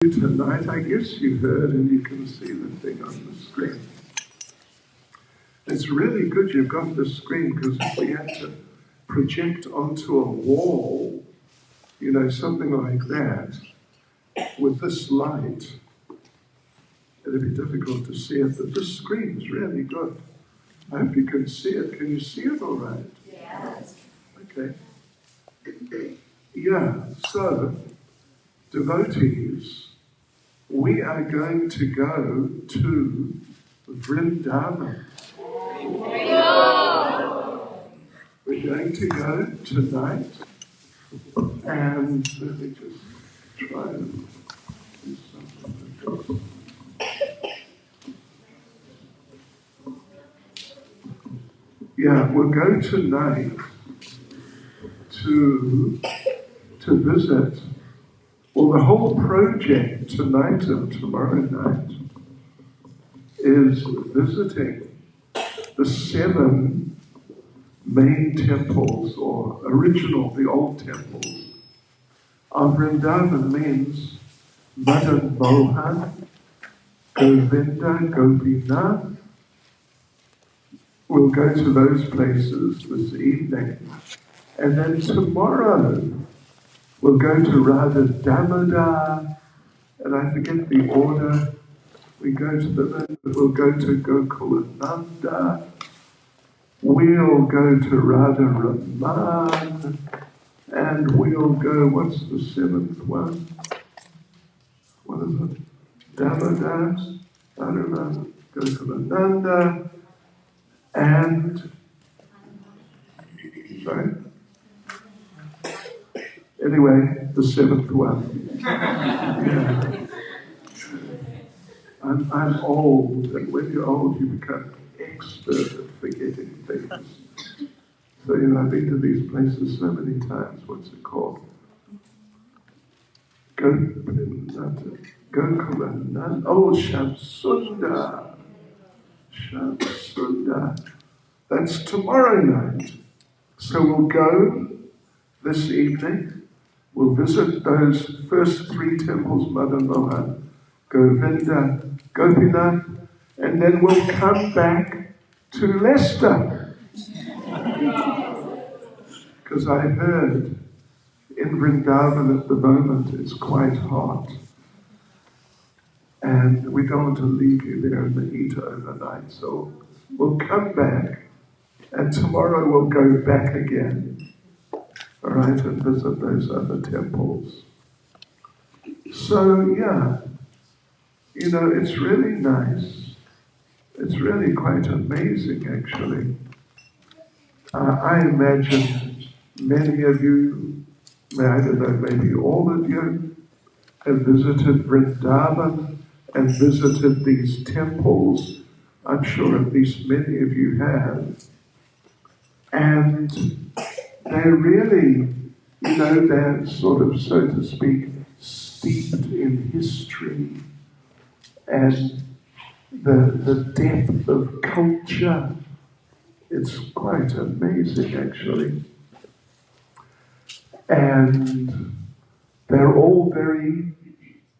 Tonight, I guess you heard and you can see the thing on the screen. It's really good you've got the screen, because if we had to project onto a wall, you know, something like that, with this light, it'd be difficult to see it, but this screen is really good. I hope you can see it. Can you see it all right? Yes. Okay. Yeah, so, devotees, we are going to go to Vrindavan. We're going to go tonight, and let me just try and do something. Yeah, we'll go tonight to visit. Well, the whole project tonight and tomorrow night is visiting the 7 main temples, or the old temples. Vrindavan means Madan Mohan, Govinda, Gopinath. We'll go to those places this evening. And then tomorrow, we'll go to Radha Damodar, and I forget the order. We'll go to Gokulananda. We'll go to Radha Raman, and we'll go, what's the 7th one? What is it? Damodar, Radha, Gokulananda, and, sorry? Anyway, the 7th one. Yeah. I'm old, and when you're old, you become expert at forgetting things. So, you know, I've been to these places so many times. What's it called? Gokulananda. Oh, Shamsunda. Shamsunda. That's tomorrow night. So we'll go this evening. We'll visit those first 3 temples, Madan Mohan, Govinda, Gopinath, and then we'll come back to Leicester. Because I heard in Vrindavan at the moment it's quite hot. And we don't want to leave you there in the heat overnight. So we'll come back, and tomorrow we'll go back again. All right, and visit those other temples. So, yeah, you know, it's really nice. It's really quite amazing, actually. I imagine many of you, I don't know, maybe all of you, have visited Vrindavan and visited these temples. I'm sure at least many of you have. And they're really, you know, they're sort of, so to speak, steeped in history and the depth of culture. It's quite amazing, actually. And they're all very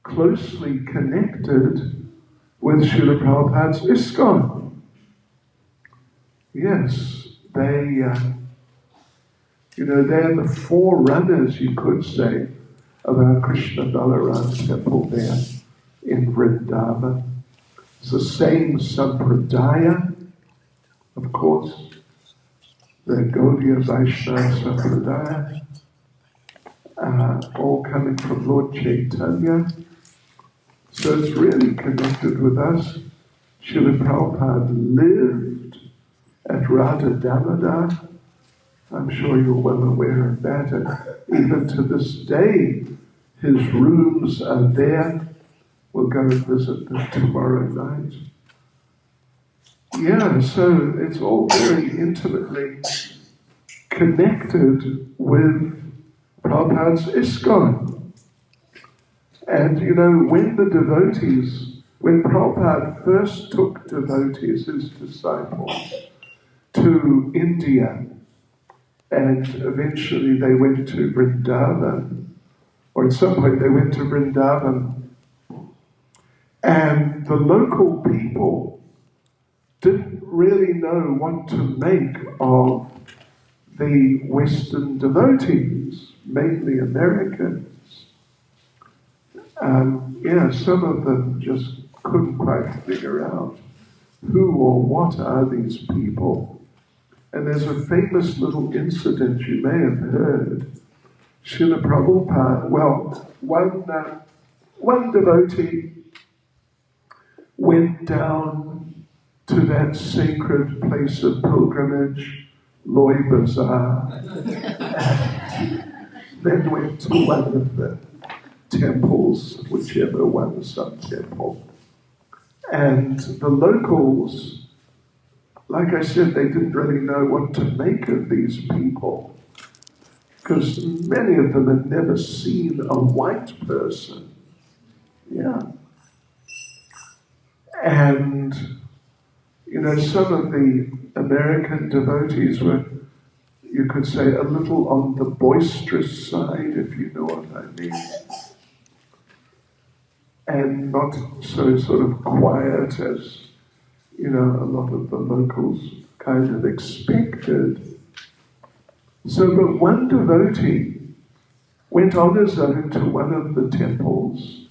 closely connected with Srila Prabhupada's ISKCON. Yes, you know, they're the forerunners, you could say, of our Krishna Balaram temple there in Vrindavan. It's the same Sampradaya, of course, the Gaudiya Vaishnava Sampradaya, all coming from Lord Chaitanya. So it's really connected with us. Srila Prabhupada lived at Radha Damodar. I'm sure you're well aware of that. And even to this day, his rooms are there. We'll go and visit them tomorrow night. Yeah, so it's all very intimately connected with Prabhupada's ISKCON. And, you know, when Prabhupada first took devotees, his disciples, to India, and eventually they went to Vrindavan, or at some point they went to Vrindavan And the local people didn't really know what to make of the Western devotees, mainly Americans. Some of them just couldn't quite figure out who or what are these people. And there's a famous little incident you may have heard. Srila Prabhupada, one devotee went down to that sacred place of pilgrimage, Loy Bazaar, then went to one of the temples, whichever one, some temple. And the locals, like I said, they didn't really know what to make of these people, because many of them had never seen a white person. Yeah. And, some of the American devotees were, you could say, a little on the boisterous side, if you know what I mean. And not so sort of quiet as, a lot of the locals kind of expected. So, but one devotee went on his own to one of the temples,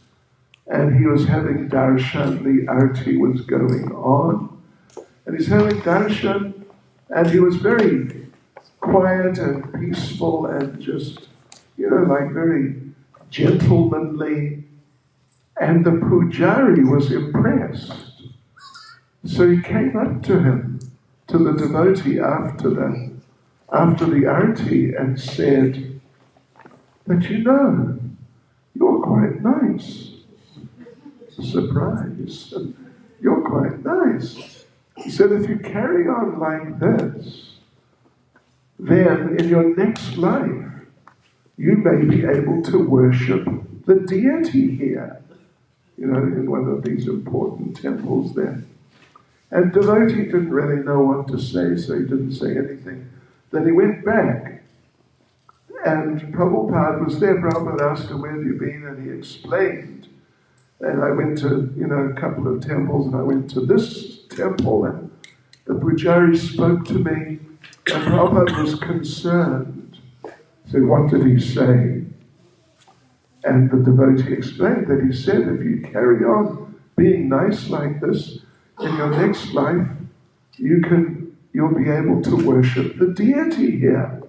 and he was having darshan, the arti was going on, and he's having darshan, and he was very quiet and peaceful and just, like very gentlemanly. And the pujari was impressed. So he came up to him, to the devotee after the arti, and said, "But you're quite nice." Surprise. "You're quite nice." He said, "If you carry on like this, then in your next life, you may be able to worship the deity here, in one of these important temples there." And devotee didn't really know what to say, so he didn't say anything. Then he went back, and Prabhupada was there. Prabhupada asked him, "Where have you been?" And he explained. And I went to, a couple of temples, and I went to this temple, and the pujari spoke to me, and Prabhupada was concerned. So what did he say? And the devotee explained that he said, if you carry on being nice like this, in your next life, you'll be able to worship the deity here.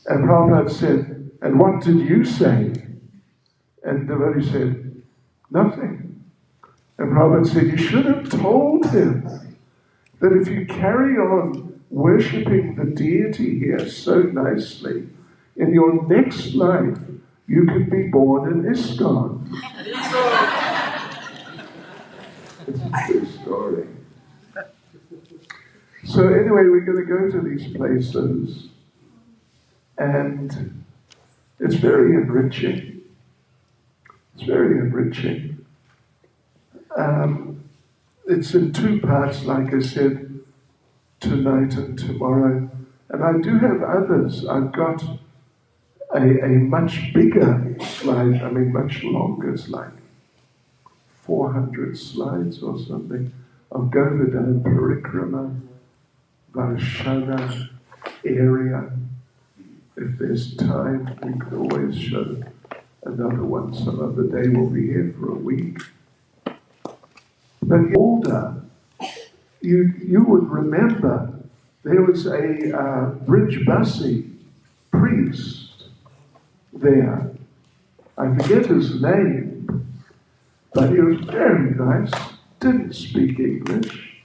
And Prabhupada said, "And what did you say?" And the devotee said, "Nothing." And Prabhupada said, "You should have told him that if you carry on worshipping the deity here so nicely, in your next life, you could be born in ISKCON." It's a true story. So anyway, we're going to go to these places, and it's very enriching. It's very enriching. It's in two parts, like I said, tonight and tomorrow. And I do have others. I've got a much bigger slide, much longer. It's like 400 slides or something of Govardhan Parikrama, Varshana area. If there's time, we could always show another one some other day. We'll be here for a week. But older, you would remember there was a Brijbasi priest there. I forget his name, but he was very nice, didn't speak English,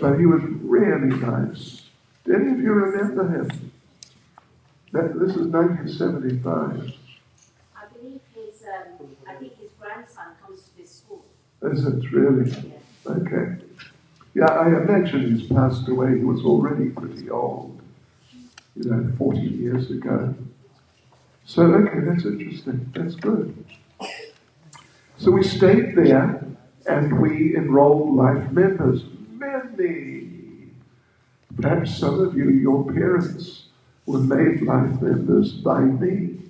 but he was really nice. Do any of you remember him? This is 1975. I believe I think his grandson comes to this school. Is it really? Yeah. Okay. Yeah, I imagine he's passed away. He was already pretty old, 40 years ago. So, okay, that's interesting. That's good. So we stayed there, and we enrolled life members. Many. Perhaps some of you, your parents, were made life members by me.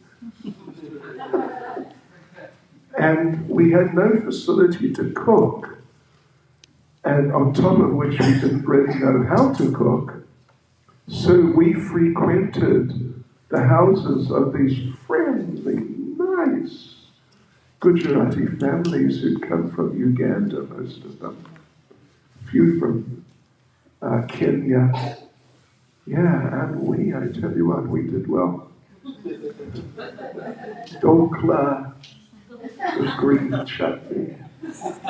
And we had no facility to cook, and on top of which we didn't really know how to cook. So we frequented the houses of these friendly, nice Gujarati families who'd come from Uganda, most of them. A few from Kenya. Yeah, and I tell you what, we did well. Dokla with green chutney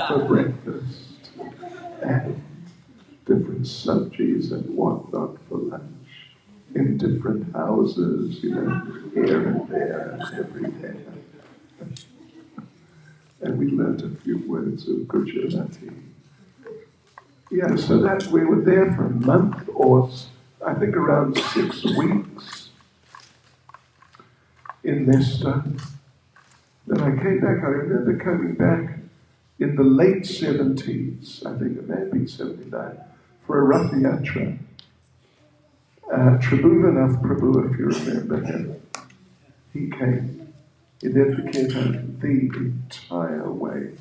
for breakfast, and different subjis and whatnot for lunch in different houses, here and there and everywhere. And we learned a few words of Gujarati. Yeah, so that we were there for a month or I think around 6 weeks in Leicester. Then I came back. I remember coming back in the late 70s, I think it may have been 79, for a Rath Yatra. Tribhuvannath Prabhu, if you remember him, he came. He advocated the entire way.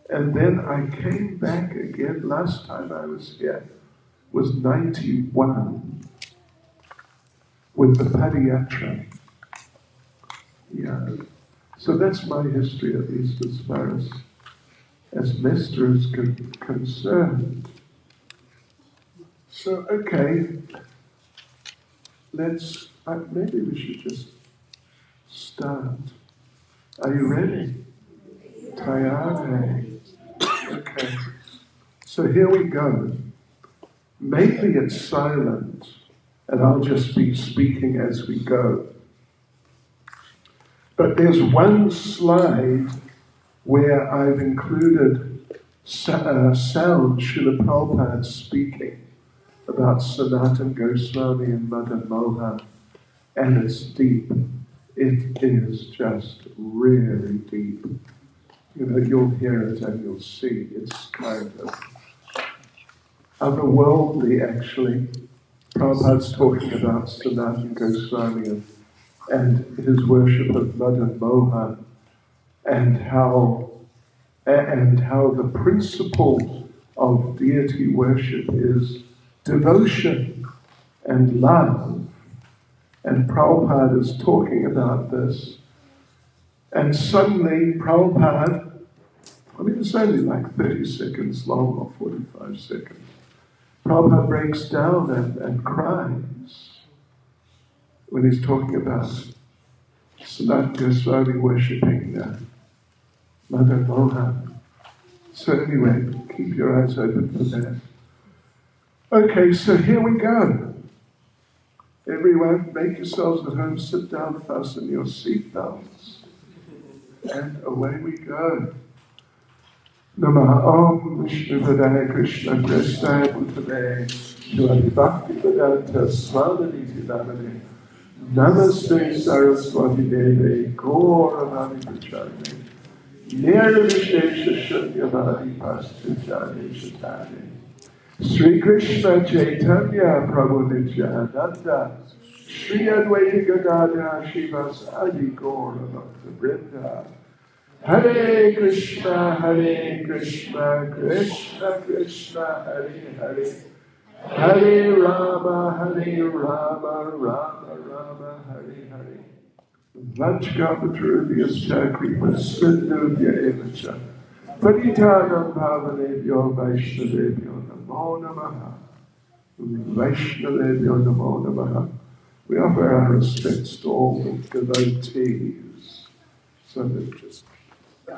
And then I came back again. Last time I was here was 91 with the Padayatra. Yeah. So that's my history, at least as far as Mester is concerned. So, okay, maybe we should just start. Are you ready? Tayare. Okay. So here we go. Maybe it's silent, and I'll just be speaking as we go. But there's one slide where I've included sound Srila Prabhupada speaking about Sanatana Goswami and Madan Mohan, and it's deep. It is just really deep. You'll hear it and you'll see it's kind of otherworldly, actually. Prabhupada's talking about Sanatana Goswami and his worship of Madan Mohan, and how the principle of deity worship is devotion and love. And Prabhupada is talking about this. And suddenly Prabhupada, it's only like 30 seconds long or 45 seconds, Prabhupada breaks down and cries when he's talking about Sanatana Goswami worshipping Madan Mohan. So anyway, keep your eyes open for that. Okay, so here we go. Everyone, make yourselves at home, sit down, fasten your seatbelts, and away we go. Namaha Om Vishnu Padaya Krishna Prestaya Bhutale Shivati Bhakti Vedanta Swaminiti Damane Namaste Saraswati Deve Gauravani Pracharne Nirvishesha Shunyavadi Pastuchane Shatane Sri Krishna Chaitanya Prabhu Nityananda Sri Advaita Gadadhara Shivas Adi Gaura Bhakta Vrinda Hare Krishna, Krishna Krishna, Hare Hare, Hare Rama, Rama Rama, Hare Hare. Vajkapatrubhyascha Kripasindubhya evacha. Paritanam Bhavanebhyo Vaishnavebhyo Namo Namaha. Vaishnavebhyo Namo Namaha. We offer our respects to all the devotees. So that just I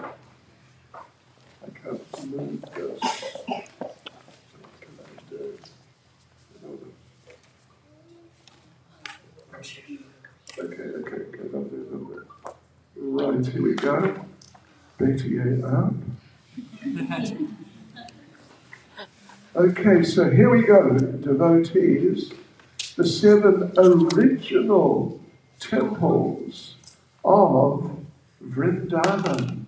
can't move this. What can I do? Okay, I'll do that. Right, here we go. BTA up. Okay, so here we go, devotees. The 7 original temples of Vrindavan.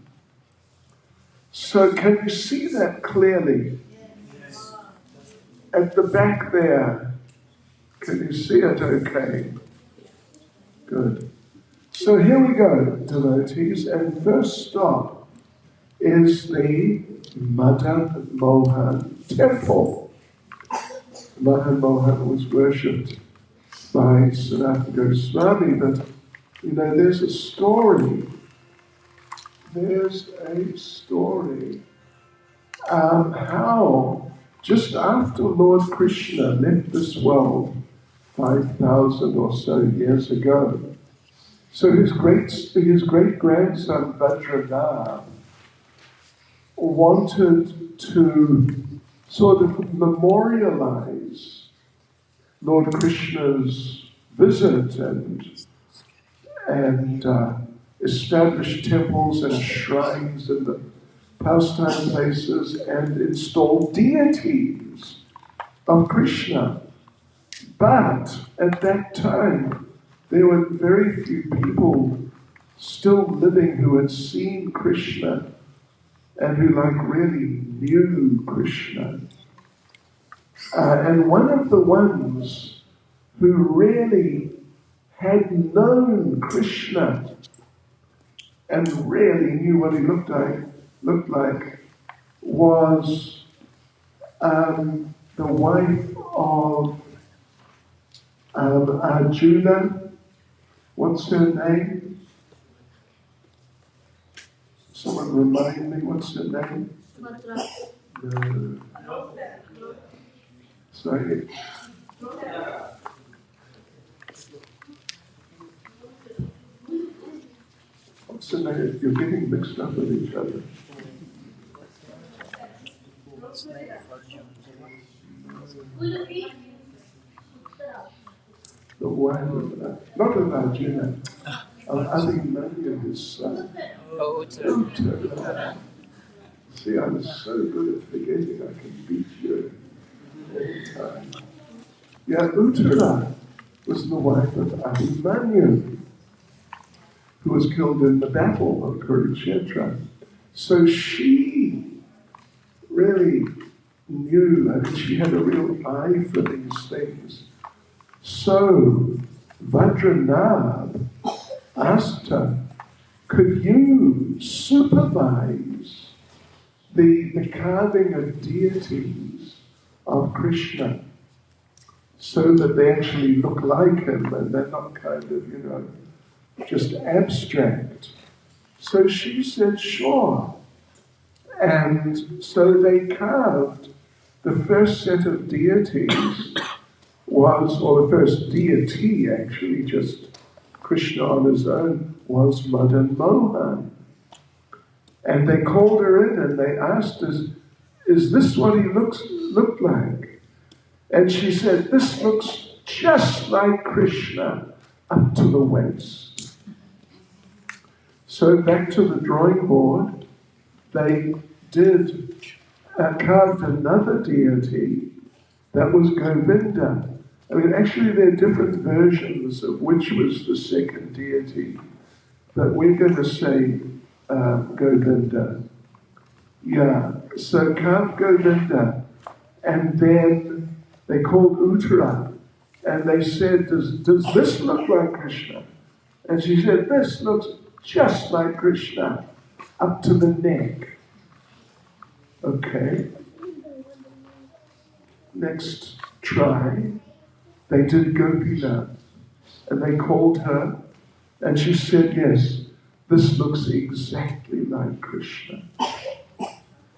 So can you see that clearly? Yes. At the back there, can you see it okay? Good. So here we go, devotees, and first stop is the Madan Mohan temple. Madan Mohan was worshipped by Sanatana Goswami, but you know, there's a story. There's a story how just after Lord Krishna left this world 5,000 or so years ago, so his great grandson Vajradhara wanted to sort of memorialize Lord Krishna's visit and establish temples and shrines in the pastime places and install deities of Krishna. But at that time, there were very few people still living who had seen Krishna and who really knew Krishna. And one of the ones who really had known Krishna and really knew what he looked like was the wife of Arjuna. What's her name? Someone remind me, what's her name? No. Sorry. What's the name? You're getting mixed up with each other. The wife of, not of Arjuna, of Abhimanyu, his son. Uttara. See, I'm so good at forgetting I can beat you anytime. Yeah, Uttara was the wife of Abhimanyu, who was killed in the battle of Kurukshetra. So she really knew, I mean, she had a real eye for these things. So Vajranab asked her, could you supervise the carving of deities of Krishna so that they actually look like him and they're not kind of, just abstract? So she said, sure. And so they carved the first set of deities or the first deity actually, just Krishna on his own, was Madan Mohan. And they called her in and they asked us, is this what he looked like? And she said, this looks just like Krishna up to the waist. So back to the drawing board, they did carved another deity that was Govinda. I mean, actually there are different versions of which was the second deity, but we're going to say Govinda. Yeah, so carved Govinda, and then they called Uttara, and they said, does this look like Krishna? And she said, this looks just like Krishna, up to the neck. Okay. Next try, they did Gopinath, and they called her, and she said, yes, this looks exactly like Krishna.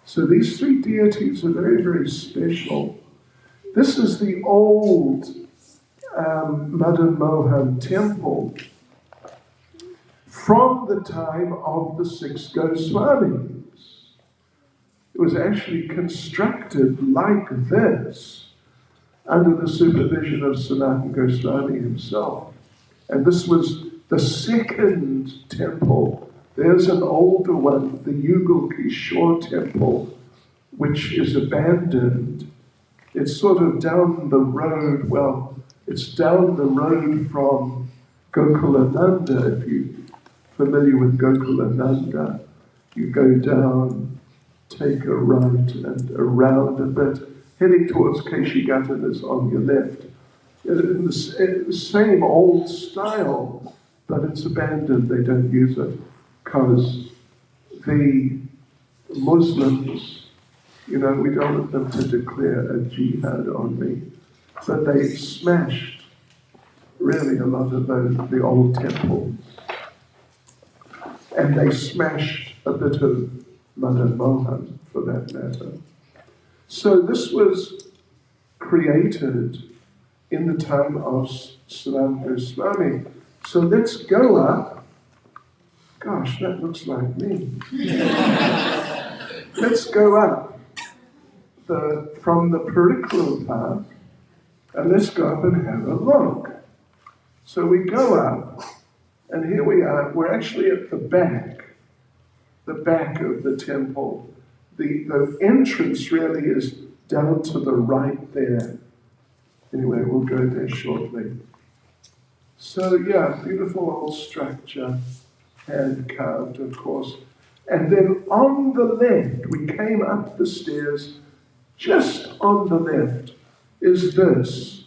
So these three deities are very, very special. This is the old Madan Mohan temple from the time of the 6 Goswamis. It was actually constructed like this under the supervision of Sanatana Goswami himself. And this was the second temple. There's an older one, the Yugal Kishore temple, which is abandoned. It's sort of down the road, it's down the road from Gokulananda. If you're familiar with Gokulananda, you go down, take a right and around a bit, heading towards Keshighatan is on your left. In the same old style but it's abandoned. They don't use it because the Muslims, we don't want them to declare a jihad on me, but they smashed really a lot of the old temples, and they smashed a bit of Madan Mohan for that matter. So this was created in the time of Sanatana Goswami. So let's go up. Gosh, that looks like me. Let's go up from the peripheral path, and let's go up and have a look. So we go up, and here we are. We're actually at the back of the temple. The entrance really is down to the right there. Anyway, we'll go there shortly. So yeah, beautiful old structure, hand carved, of course. And then on the left, we came up the stairs, just on the left is this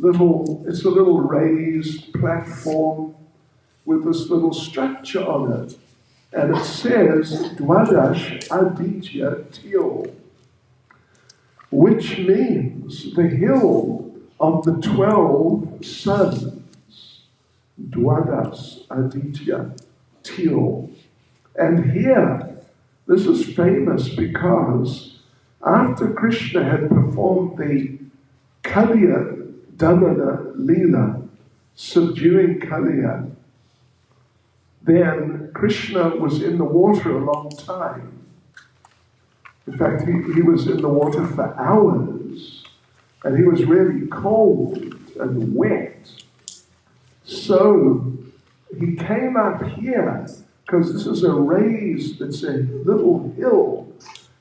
it's a little raised platform with this little structure on it. And it says, Dwadash Aditya Til, which means the hill of the 12 suns. Dwadas Aditya Til. And here, this is famous because after Krishna had performed the Kaliya Damana Leela, subduing Kaliya, then Krishna was in the water a long time. In fact, he was in the water for hours, and he was really cold and wet. So he came up here, because this is it's a little hill,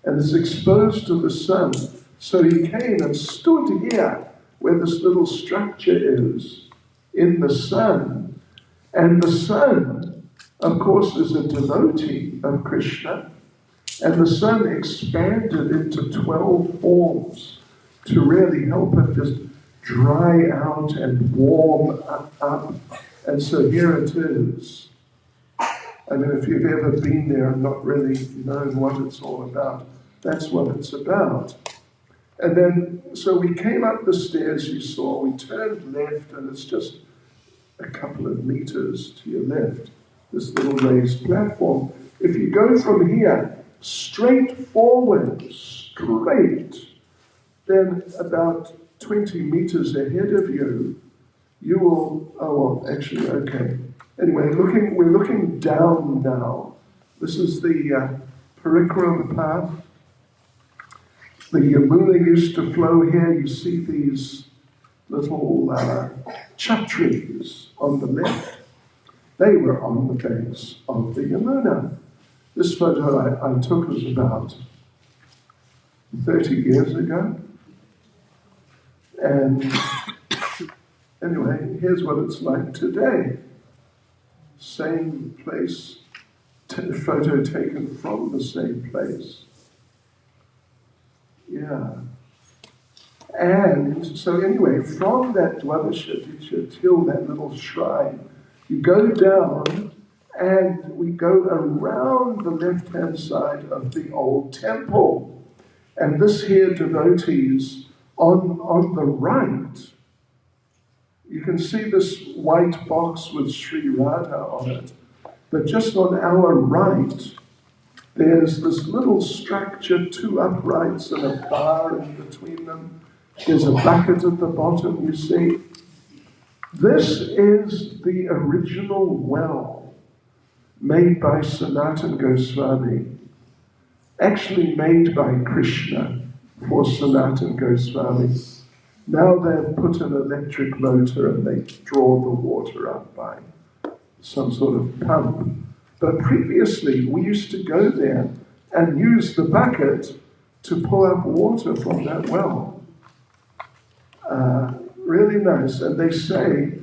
and it's exposed to the sun. So he came and stood here, where this little structure is, in the sun. And the sun, of course, is a devotee of Krishna, and the sun expanded into 12 forms to really help it just dry out and warm up. And so here it is. I mean, if you've ever been there and not really known what it's all about, that's what it's about. And then, so we came up the stairs you saw, we turned left, and it's just a couple of meters to your left, this little raised platform. If you go from here, straight forward, then about 20 meters ahead of you, you will, okay. Anyway, we're looking down now. This is the Parikram path. The Yamuna used to flow here. You see these little chhatris on the left. They were on the banks of the Yamuna. This photo I took was about 30 years ago. And anyway, here's what it's like today. Same place, photo taken from the same place. Yeah. And so anyway, from that Dwadasha till that little shrine, you go down and we go around the left-hand side of the old temple. And this here devotees on the right, you can see this white box with Sri Radha on it. But just on our right, there's this little structure, 2 uprights and a bar in between them. There's a bucket at the bottom, you see. This is the original well made by Sanatana Goswami, actually made by Krishna for Sanatana Goswami. Now they've put an electric motor and they draw the water up by some sort of pump. But previously, we used to go there and use the bucket to pull up water from that well. Really nice. And they say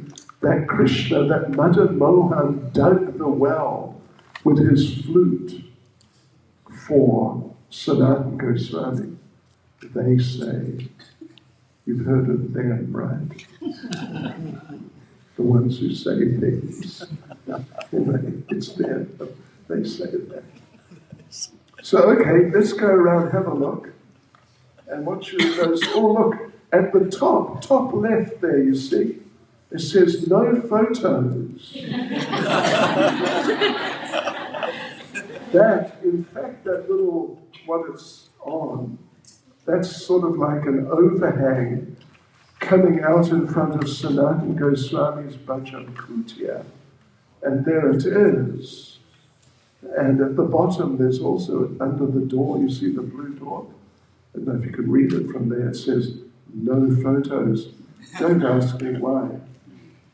that Krishna, that Madan Mohan, dug the well with his flute for Sanatana Goswami. They say. You've heard of them, right? the ones who say things. It's there, they say that. So, okay, let's go around, have a look. And what should it go? Oh, look, at the top left there, you see, it says no photos. That, in fact, that little, what it's on, that's sort of like an overhang coming out in front of Sanatana Goswami's Bhajan Kutia. And there it is. And at the bottom, there's also, under the door, you see the blue door? I don't know if you can read it from there. It says, no photos. Don't ask me why.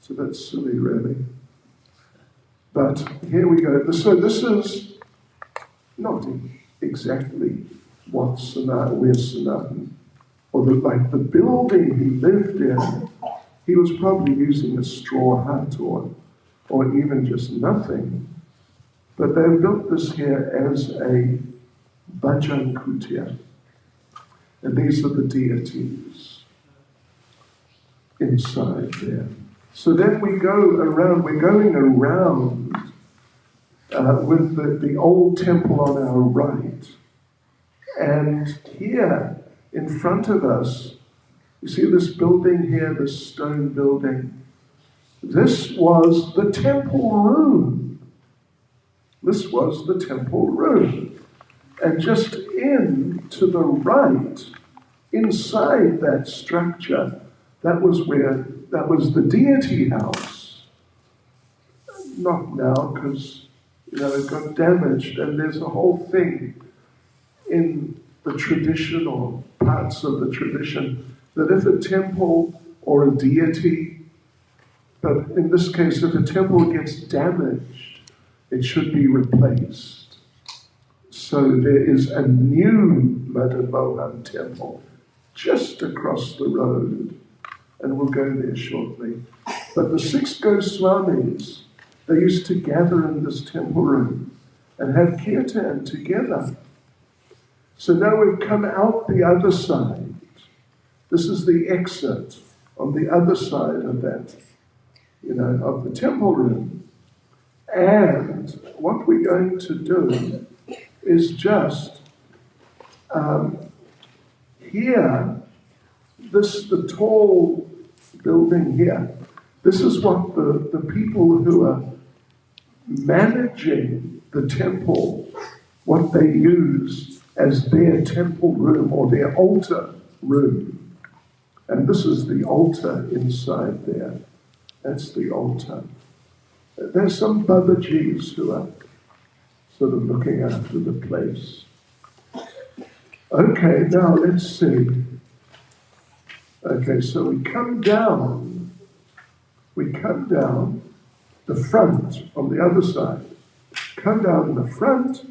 So that's silly, really. But here we go. So this is not exactly what where Sanatana, or like the building he lived in, he was probably using a straw hut or even just nothing. But they built this here as a Bhajan Kutia. And these are the deities inside there. So then we go around, we're going around with the old temple on our right. And here, in front of us, you see this building here, this stone building. This was the temple room. This was the temple room. And just in to the right, inside that structure, that was the deity house. Not now, because it got damaged, and there's a whole thing in the tradition or parts of the tradition that if a temple or a deity, but in this case, if a temple gets damaged, it should be replaced. So there is a new Madan Mohan temple just across the road, and we'll go there shortly. But the 6 Goswamis, they used to gather in this temple room and have kirtan together. So now we've come out the other side. This is the exit on the other side of that, of the temple room. And what we're going to do is just here, the tall building here, this is what the people who are managing the temple, what they use as their temple room or their altar room. And this is the altar inside there. That's the altar. There's some Babajis who are sort of looking after the place. Okay, now let's see. Okay, so we come down the front on the other side. Come down the front,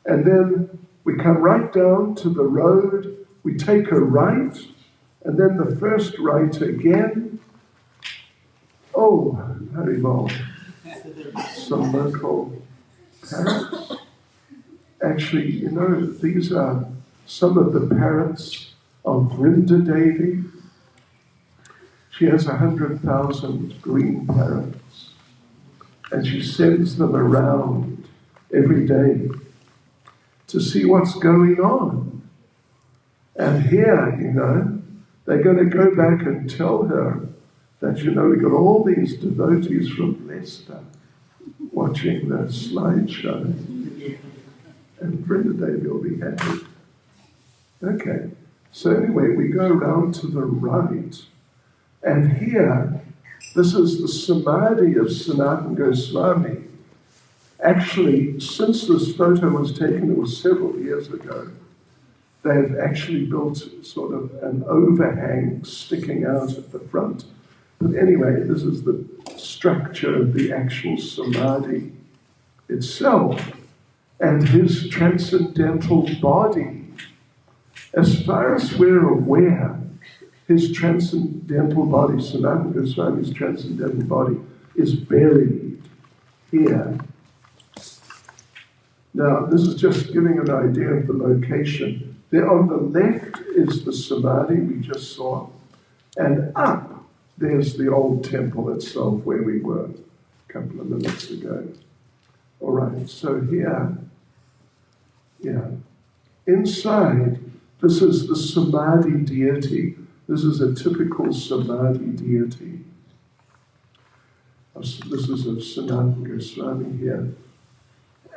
and then we come right down to the road. We take a right, and then the first right again. Oh, very well. Some local parrots. Actually, these are some of the parrots of Vrindavan. She has 100,000 green parrots, and she sends them around every day to see what's going on. And here, they're going to go back and tell her that, we got all these devotees from Leicester watching the slideshow, and Vrindavan will be happy. Okay, so anyway, we go around to the right, and here, this is the Samadhi of Sanatana Goswami. Actually, since this photo was taken, it was several years ago, they've actually built sort of an overhang sticking out at the front. But anyway, this is the structure of the actual Samadhi itself and his transcendental body. As far as we're aware, his transcendental body, Sanatana Goswami's transcendental body, is buried here. Now, this is just giving an idea of the location. There on the left is the Samadhi we just saw, and up there's the old temple itself where we were a couple of minutes ago. All right, so here, inside, this is the Samadhi deity. This is a typical Samadhi deity. This is of Sanatana Goswami here.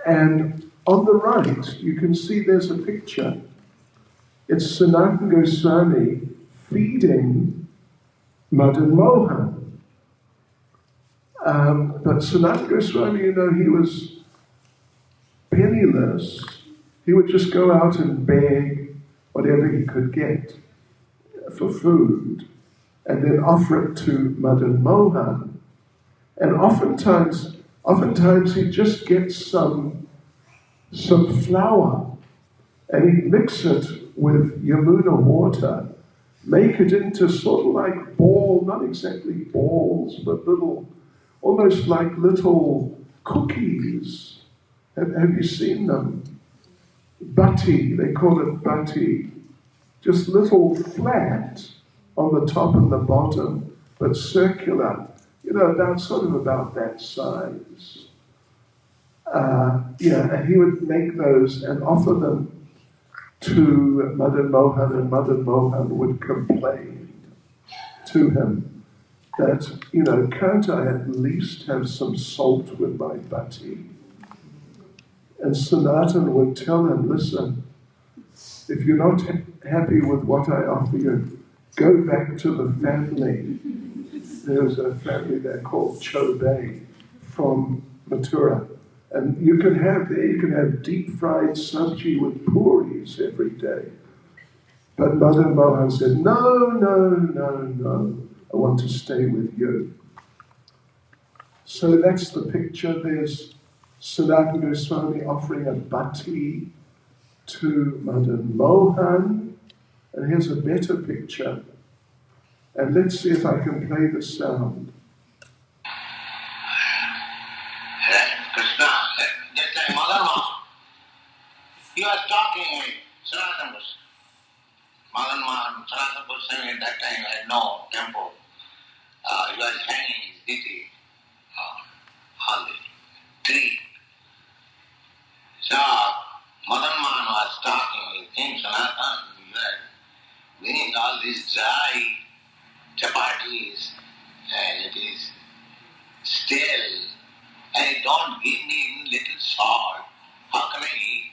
And on the right, you can see there's a picture. It's Sanatana Goswami feeding Madan Mohan. But Sanatana Goswami, he was penniless. He would just go out and beg whatever he could get for food and then offer it to Madan Mohan. And oftentimes he'd just get some flour and he'd mix it with Yamuna water, make it into sort of like not exactly balls, but almost like little cookies. Have you seen them? Bati, they call it bati. Just little flat on the top and the bottom, but circular. About that size. And he would make those and offer them to Madan Mohan, and Madan Mohan would complain to him that, can't I at least have some salt with my bati? And Sanatan would tell him, listen, if you're not happy with what I offer you, go back to the family. There's a family there called Chobei from Mathura. And you can have deep fried sabji with puris every day. But Madan Mohan said, no, I want to stay with you. So that's the picture. There's Sanatana Goswami offering a bati to Madan Mohan. And here's a better picture. And let's see if I can play the sound. Krishna, just like Madan Mohan, he was talking with Sanatana Goswami. Madan Mohan, Sanatana Goswami at that time had no temple. He was hanging his deity on the tree. So Madan Mohan was talking with him, Sanatana, you are winning all these dry chapatis, and it is stale, and you don't give me little salt. How can I eat?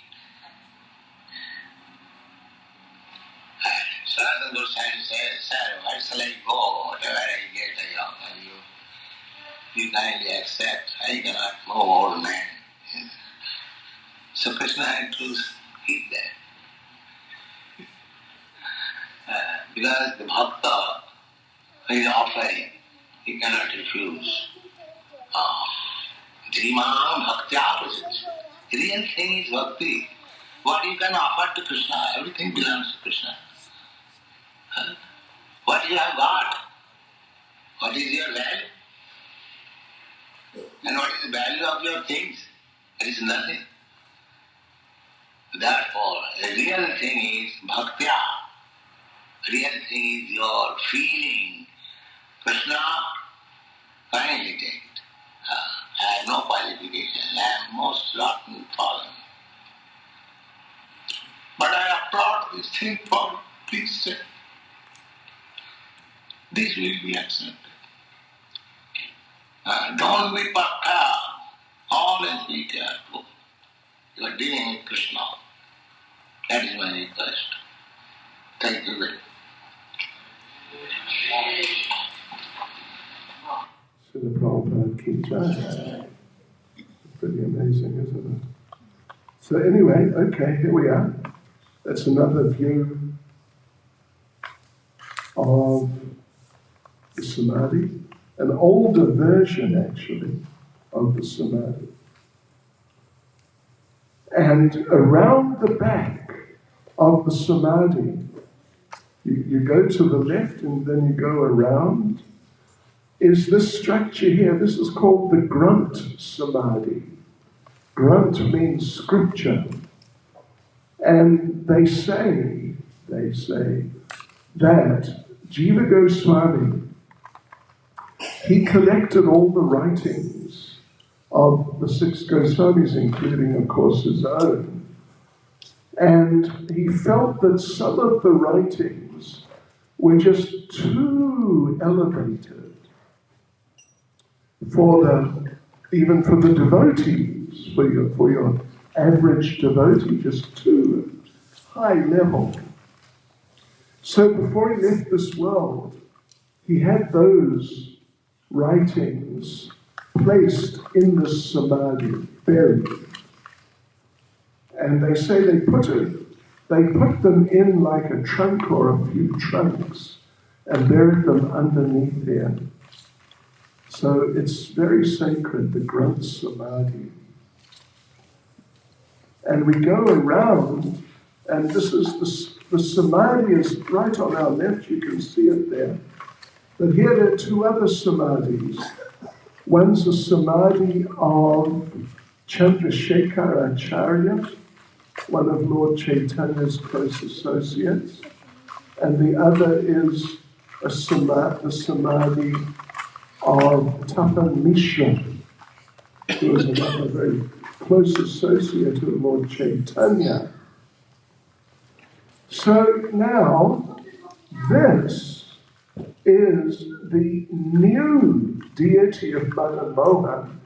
Sanatana Goswami says, sir, where shall I go? Whatever I get, I offer you. You kindly accept. I cannot move, old man. So Krishna had to eat that. Because the bhakta is offering, he cannot refuse. Dhima bhaktya prasad. The real thing is bhakti. What you can offer to Krishna, everything belongs to Krishna. What you have got? What is your value? And what is the value of your things? There is nothing. Therefore, the real thing is bhaktya. Real thing is your feeling. Krishna, kindly take it. I have no qualification. I am most rotten fallen. But I applaud this thing for please say. This will be accepted. Don't be pakka. Always be careful. You are dealing with Krishna. That is my request. Thank you very much. Srila Prabhupada Ki Jai. Pretty amazing, isn't it? So anyway, okay, here we are. That's another view of the Samadhi, an older version actually of the Samadhi. And around the back of the Samadhi, you go to the left and then you go around, is this structure here. This is called the Grunt Samadhi. Grunt means scripture. And they say that Jiva Goswami he collected all the writings of the 6 Goswamis, including, of course, his own. And he felt that some of the writings were just too elevated even for the devotees, for your average devotee, just too high level. So before he left this world, he had those writings placed in the samadhi, buried. And they say they put them in like a trunk or a few trunks and buried them underneath there. So it's very sacred, the Granth Samadhi. And we go around, and this is the Samadhi is right on our left, you can see it there. But here there are 2 other Samadhis. One's a Samadhi of Chandrasekhar Acharya, one of Lord Chaitanya's close associates, and the other is the Samadhi of Tapan Mishra, who is another very close associate of Lord Chaitanya. So now, this is the new deity of Madan Mohan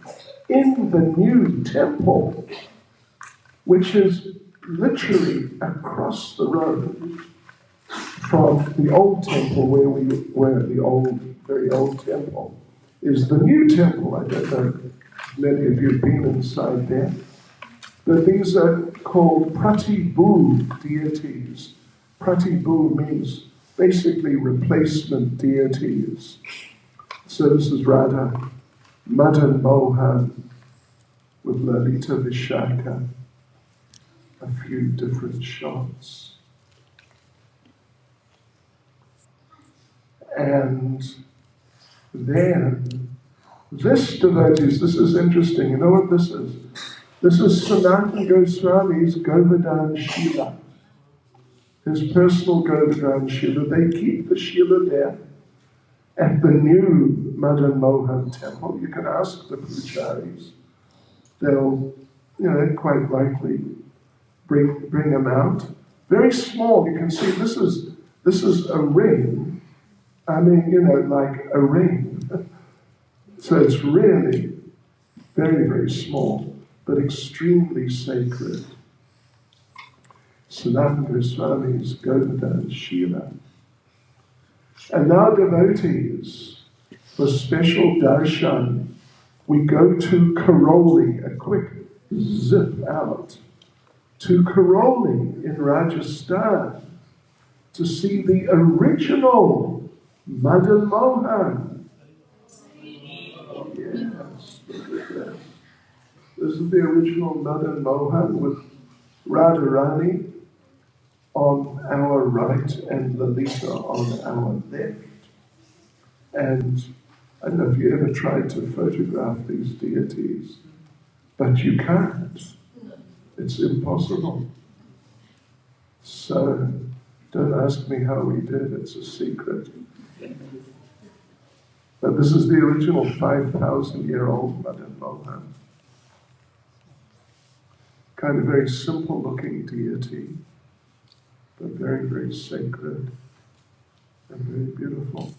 in the new temple, which is literally across the road from the old temple where we were, the very old temple, is the new temple. I don't know if many of you have been inside there. But these are called Pratibhu deities. Pratibhu means basically replacement deities. So this is Radha Madan Mohan with Lalita Vishaka. A few different shots. And then, this devotees, this is interesting. You know what this is? This is Sanatana Goswami's Govardhan Shila. His personal Govardhan Shila. They keep the Shila there at the new Madan Mohan temple. You can ask the pujaris. They'll, quite likely bring them out. Very small. You can see this is a ring. I mean, like a ring. So it's really very, very small, but extremely sacred. Sanatana Goswami's Govardhan Shila. And now, devotees, for special darshan, we go to Karoli, a quick zip out, to Karoli in Rajasthan to see the original Madan Mohan. Yes, look at that. This is the original Madan Mohan with Radharani on our right and Lalita on our left. And I don't know if you ever tried to photograph these deities, but you can't. It's impossible. So don't ask me how we did, it's a secret. But this is the original 5,000-year-old Madan Mohan. Kind of very simple looking deity, but very, very sacred and very beautiful.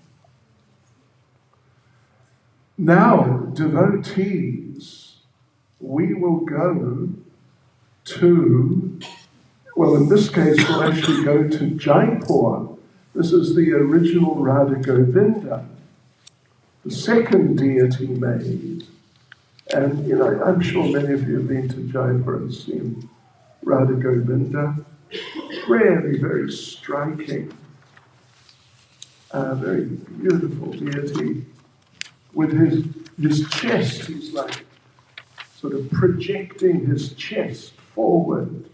Now, devotees, we will go to, well, in this case, we'll actually go to Jaipur. This is the original Radha Govinda, the second deity made. And, I'm sure many of you have been to Jaipur and seen Radha Govinda. Really very striking, very beautiful deity. With his chest, he's like sort of projecting his chest forward.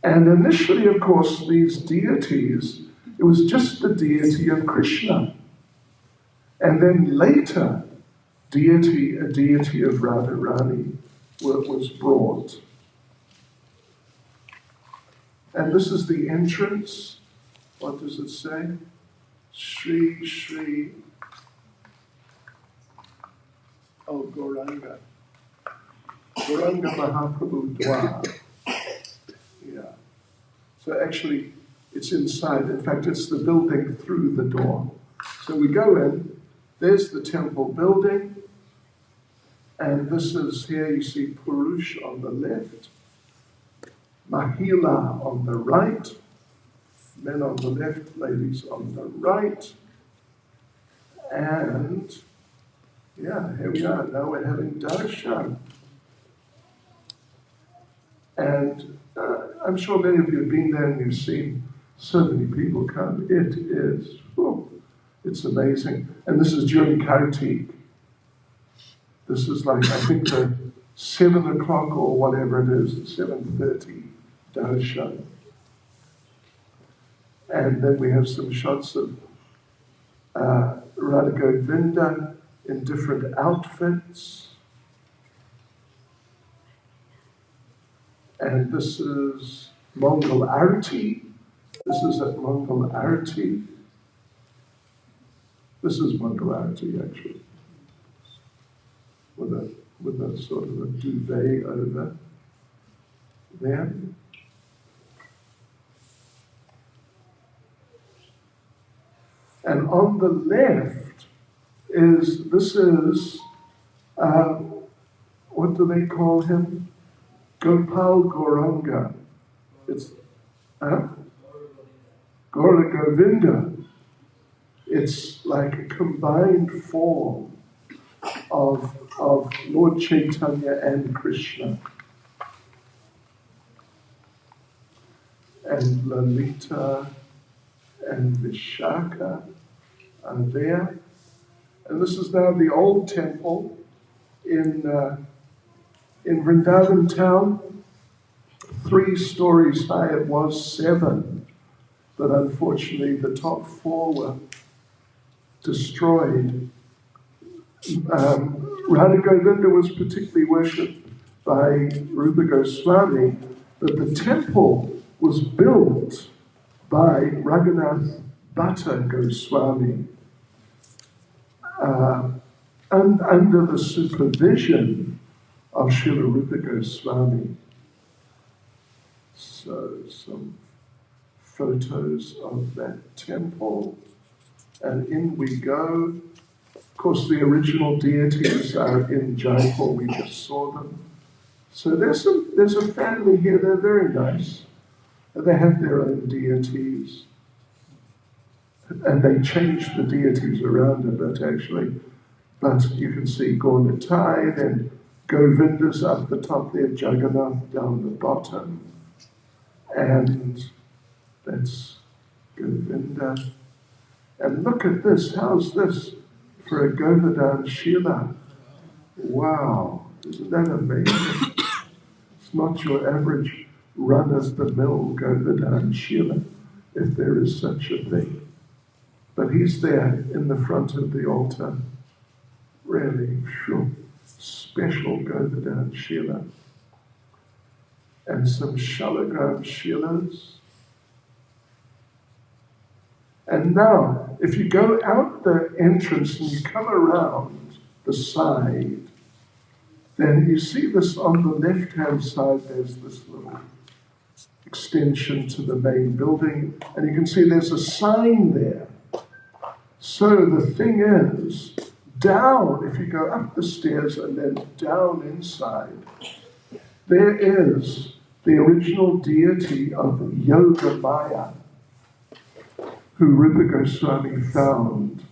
And initially, of course, these deities, it was just the deity of Krishna. And then later, a deity of Radharani was brought. And this is the entrance. What does it say? Shri Shri Oh, Gauranga. Gauranga Mahaprabhu Dwar. Yeah. So actually, it's inside. In fact, it's the building through the door. So we go in, there's the temple building, and this is here you see Purush on the left, Mahila on the right, men on the left, ladies on the right, and yeah, here we are. Now we're having darshan. And I'm sure many of you have been there and you've seen so many people come. It is, it's amazing. And this is during Kartik. This is like, I think the 7 o'clock or whatever it is, 7:30 darshan. And then we have some shots of Radha Govinda in different outfits. And this is Mangal Arati. This is at Mangal Arati. This is Mangal Arati, actually, with a sort of a duvet over there. And on the left this is what do they call him? Gopal Gauranga. It's Gaura Govinda. It's like a combined form of Lord Chaitanya and Krishna. And Lalita and Vishaka are there. And this is now the old temple in Vrindavan town. 3 stories high, it was 7, but unfortunately the top 4 were destroyed. Radha Govinda was particularly worshipped by Rupa Goswami, but the temple was built by Raghunath Bhatta Goswami and under the supervision of Srila Rupa Goswami. So some photos of that temple, and in we go. Of course, the original deities are in Jaipur. We just saw them. So there's a family here. They're very nice. They have their own deities, and they change the deities around a bit actually. But you can see Gauratai, then Govinda's up the top there, Jagannath down the bottom. And that's Govinda. And look at this, how's this for a Govardhan Shila? Wow, isn't that amazing? It's not your average run-of-the-mill Govardhan Shila, if there is such a thing. But he's there in the front of the altar. Really, sure, special Govardhan Shila. And some Shalagram Shilas. And now, if you go out the entrance and you come around the side, then you see this on the left-hand side, there's this little extension to the main building, and you can see there's a sign there. So the thing is, down, if you go up the stairs and then down inside, there is the original deity of Yoga Maya, who Rupa Goswami found,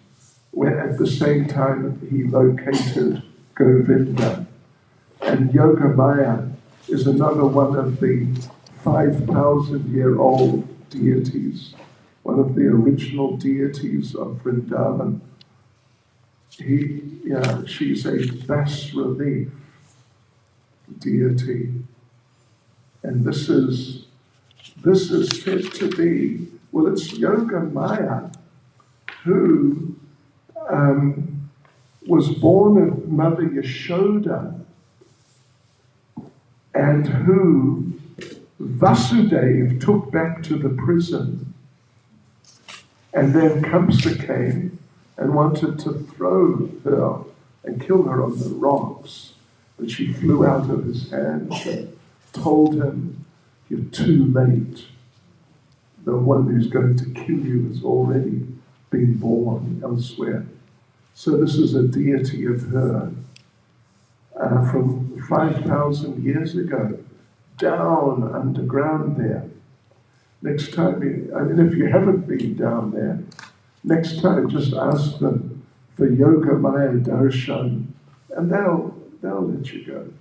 where at the same time he located Govinda. And Yoga Maya is another one of the 5,000-year-old deities, one of the original deities of Vrindavan. She's a bas-relief deity. And this is said to be, well, it's Yoga Maya, who was born of Mother Yashoda, and who Vasudeva took back to the prison. And then Kamsa came and wanted to throw her and kill her on the rocks. But she flew out of his hands and told him, "You're too late. The one who's going to kill you has already been born elsewhere." So this is a deity of her from 5,000 years ago, down underground there. Next time, if you haven't been down there, next time just ask them for Yoga Maya Darshan, and they'll let you go.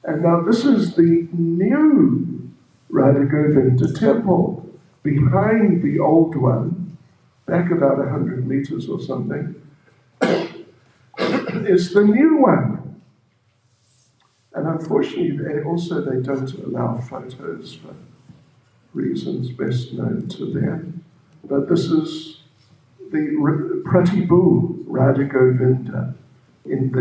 And now this is the new Radha Govinda temple. Behind the old one, back about 100 meters or something, is the new one. And unfortunately, they don't allow photos for reasons best known to them. But this is the Pratibhu Radha Govinda in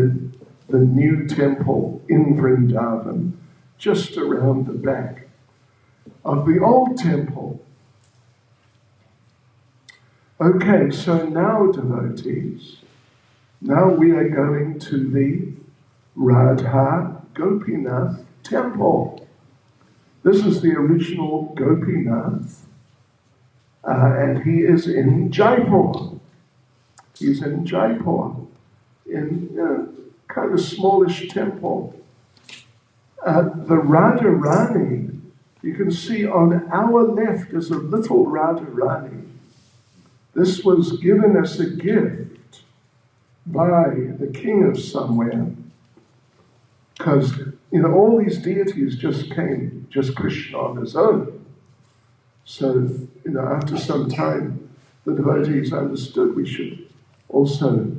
the new temple in Vrindavan, just around the back of the old temple. Okay, so now, devotees, now we are going to the Radha Gopinath temple. This is the original Gopinath, and he is in Jaipur. He's in Jaipur, in a kind of smallish temple. The Radharani, you can see on our left is a little Radharani. This was given as a gift by the king of somewhere, because all these deities just Krishna on his own. So after some time, the devotees understood we should also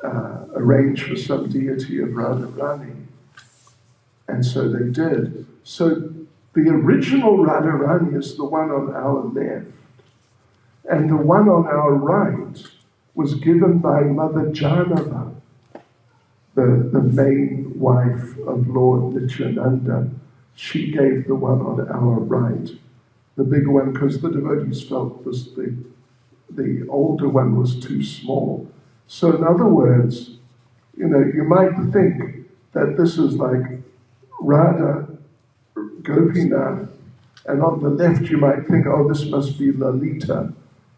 arrange for some deity of Radharani, and so they did. So the original Radharani is the one on our left. And the one on our right was given by Mother Janava, the main wife of Lord Nityananda. She gave the one on our right, the big one, because the devotees felt the older one was too small. So in other words, you might think that this is like Radha Gopinath, and on the left you might think, oh, this must be Lalita,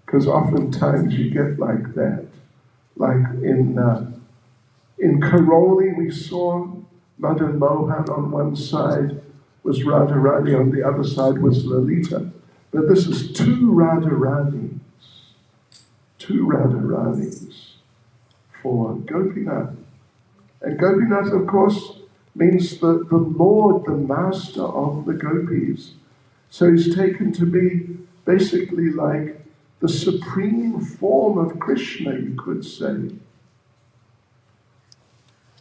because oftentimes you get like that. Like in Karoli, we saw Madan Mohan on one side was Radharani, on the other side was Lalita. But this is two Radharanis for Gopinath. And Gopinath, of course, means the Lord, the Master of the Gopis. So he's taken to be basically like the supreme form of Krishna, you could say.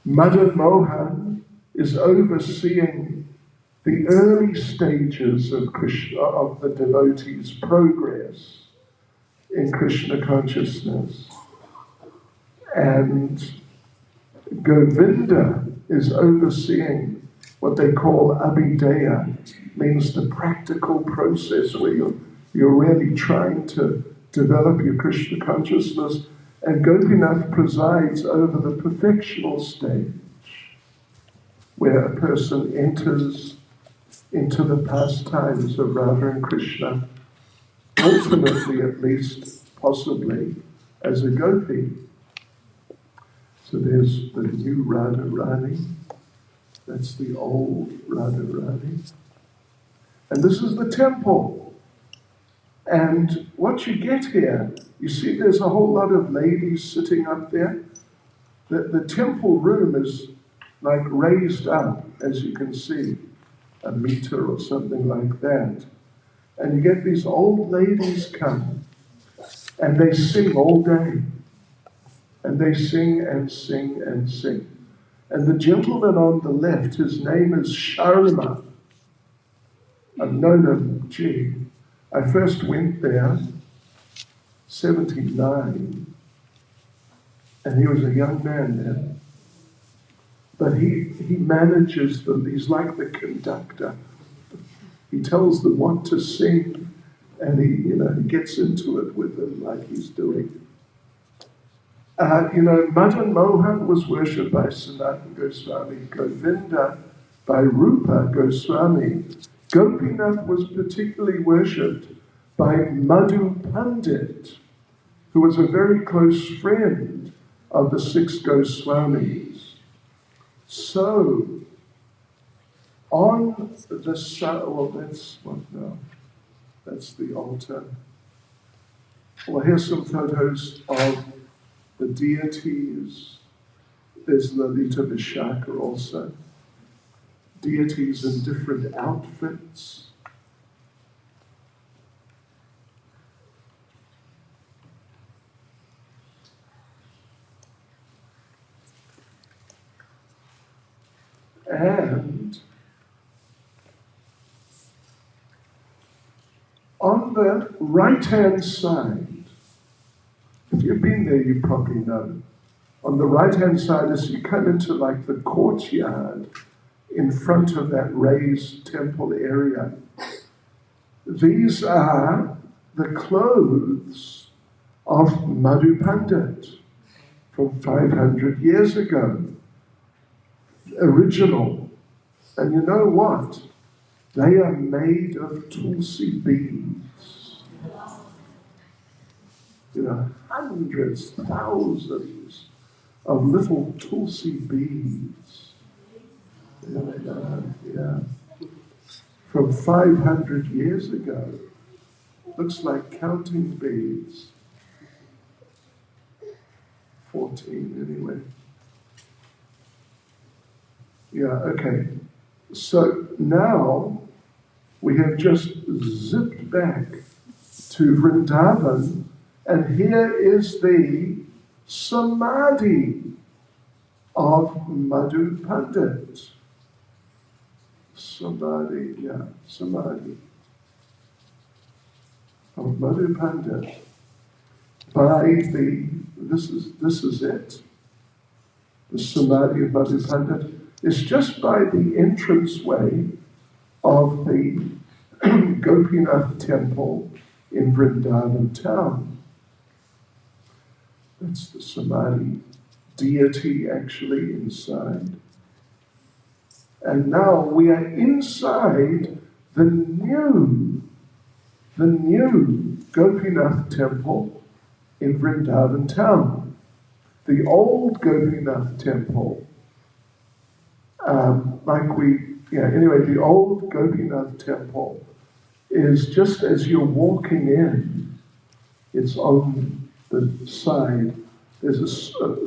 Madan Mohan is overseeing the early stages of Krishna, of the devotee's progress in Krishna consciousness. And Govinda is overseeing what they call abhideya, means the practical process where you're really trying to develop your Krishna consciousness, and Gopinath presides over the perfectional stage, where a person enters into the pastimes of Radha and Krishna, ultimately at least, possibly, as a gopi. So there's the new Radharani, that's the old Radharani. And this is the temple. And what you get here, you see there's a whole lot of ladies sitting up there. The temple room is like raised up, as you can see, a meter or something like that. And you get these old ladies come, and they sing all day. And they sing and sing and sing. And the gentleman on the left, his name is Sharma. I've known him, I first went there, 79, and he was a young man then. But he manages them, he's like the conductor. He tells them what to sing, and he gets into it with them like he's doing. Madan Mohan was worshipped by Sanatana Goswami, Govinda by Rupa Goswami. Gopinath was particularly worshipped by Madhu Pandit, who was a very close friend of the 6 Goswamis. So, on the side, well, that's what now? That's the altar. Well, here's some photos of the deities. There's Lalita Vishaka also. Deities in different outfits. And on the right-hand side, if you've been there, you probably know. On the right-hand side, as you come into like the courtyard in front of that raised temple area, these are the clothes of Madhu Pandit from 500 years ago. Original. And you know what? They are made of tulsi beads. Hundreds, thousands of little tulsi beads. Yeah. From 500 years ago. Looks like counting beads. 14 anyway. Yeah, okay. So now we have just zipped back to Vrindavan, and here is the Samadhi of Madhu Pandit. Samadhi of Madhu Pandit. This is it. The Samadhi of Madhu Pandit is just by the entranceway of the Gopinath temple in Vrindavan town. That's the Samadhi deity actually inside. And now we are inside the new Gopinath temple in Vrindavan town. The old Gopinath temple, the old Gopinath temple is just as you're walking in, it's on the side, there's a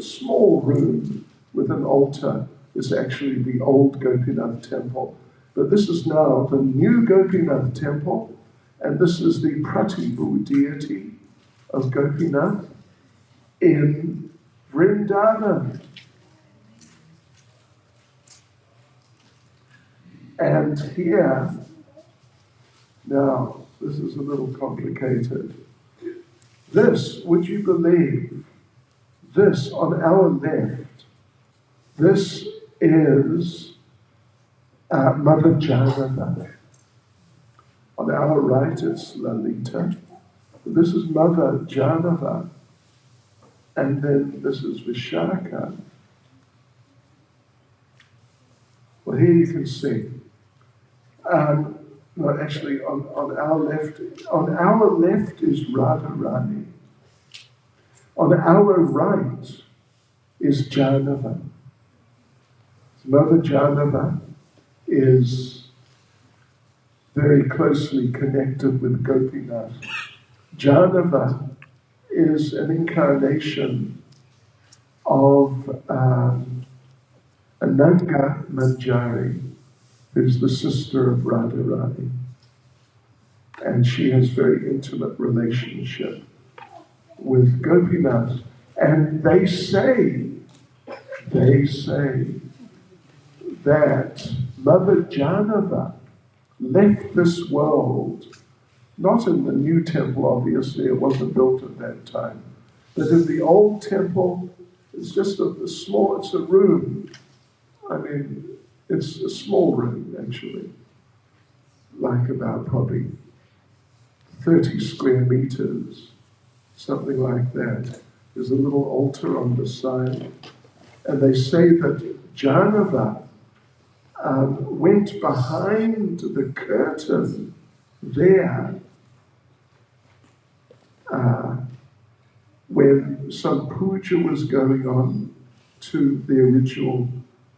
small room with an altar. It's actually the old Gopinath temple. But this is now the new Gopinath temple, and this is the Pratibhu deity of Gopinath in Vrindavan. And here, now, this is a little complicated. This, would you believe, this on our left, this is Mother Janava. On our right, it's Lalita. This is Mother Janava. And then this is Vishaka. Well, here you can see. No, actually, on our left is Radharani. On our right is Janava. Mother Janava is very closely connected with Gopinath. Janava is an incarnation of Ananga Manjari, who's the sister of Radharani. And she has very intimate relationship with Gopinath. And they say that Mother Janava left this world, not in the new temple, obviously, it wasn't built at that time, but in the old temple, it's just it's a room. I mean, it's a small room, actually, like about probably 30 square meters, something like that. There's a little altar on the side. And they say that Janava went behind the curtain there when some puja was going on to the original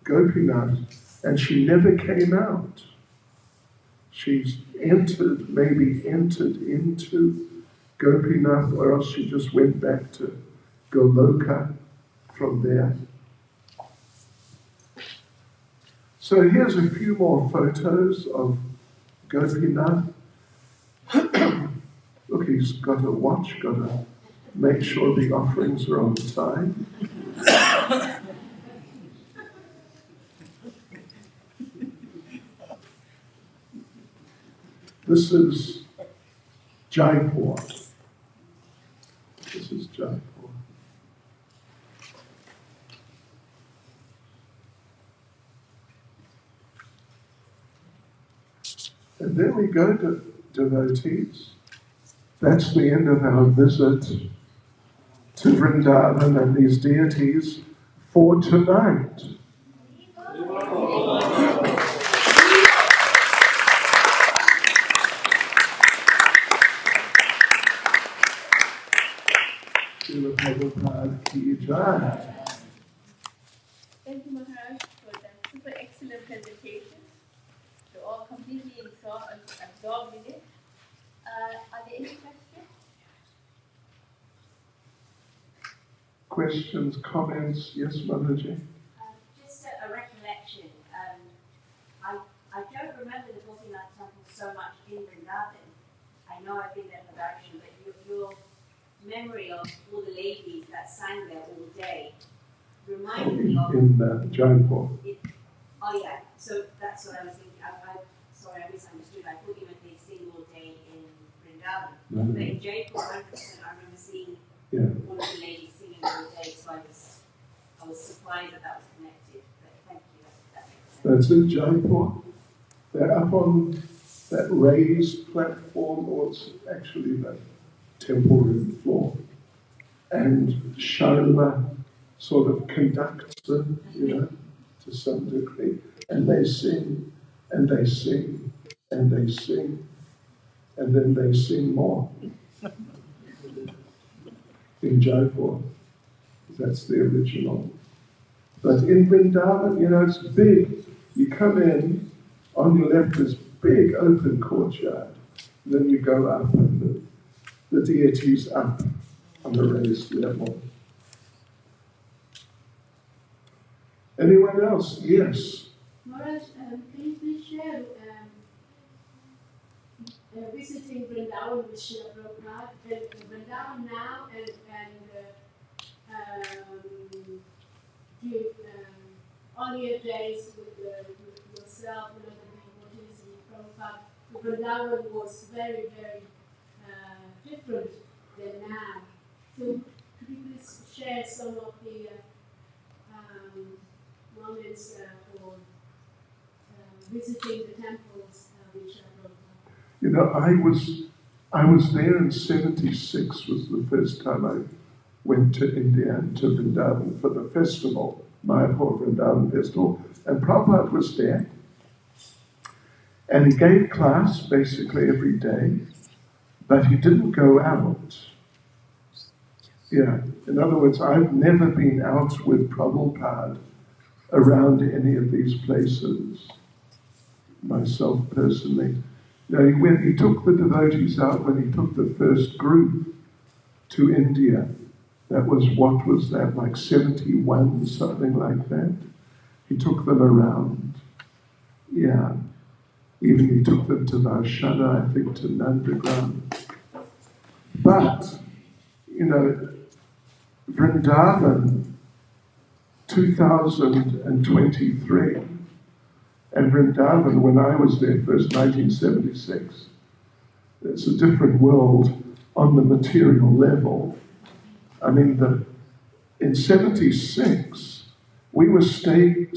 Gopinath, and she never came out. She's maybe entered into Gopinath, or else she just went back to Goloka from there. So here's a few more photos of Gopinath. Look, he's got a watch, got to make sure the offerings are on time. This is Jaipur. This is Jaipur. And there we go, devotees. That's the end of our visit to Vrindavan and these deities for tonight. Srila Prabhupada ki jai. Thank you, Maharaj, for that super excellent presentation. You're all completely absorbed in it. Are there any questions? Questions, comments? Yes, Manaji? Just a recollection. I don't remember the Gopinath temple so much in Vrindavan. I know I've been there for darshan, but your memory of all the ladies that sang there all day reminded me of... In Jaipur. Oh yeah, so that's what I was thinking. Sorry, I misunderstood. I thought you meant they sing all day in Vrindavan. No. But in Jaipur, 100%, I remember seeing all of the ladies singing all day, so I was surprised that was connected. But thank you, that makes sense. That's in Jaipur. They're up on that raised platform, or it's actually the temple room floor. And Sharma sort of conducts them, to some degree. And they sing, and they sing, and they sing, and then they sing more. In Jaipur, that's the original. But in Vrindavan, it's big. You come in, on your left is big open courtyard. Then you go up, and the deity's up on a raised level. Anyone else? Yes. Maharaj, can you please share visiting Vrindavan with Srila Prabhupada, Vrindavan now, and on your days with yourself and other devotees and Prabhupada, Vrindavan was very, very different than now. So could you please share some of the moments for visiting the temples with Srila Prabhupada? I was there in 76 was the first time I went to India and to Vrindavan for the festival, Mayapur Vrindavan Festival, and Prabhupada was there. And he gave class basically every day, but he didn't go out. Yeah, in other words, I've never been out with Prabhupada around any of these places, myself personally. He took the devotees out when he took the first group to India. That was, what was that, like 71, something like that. He took them around. Yeah. Even he took them to Varshada, I think to Nandagram. But, Vrindavan, 2023, and Vrindavan, when I was there first, 1976, it's a different world on the material level. I mean, in 76, we were staying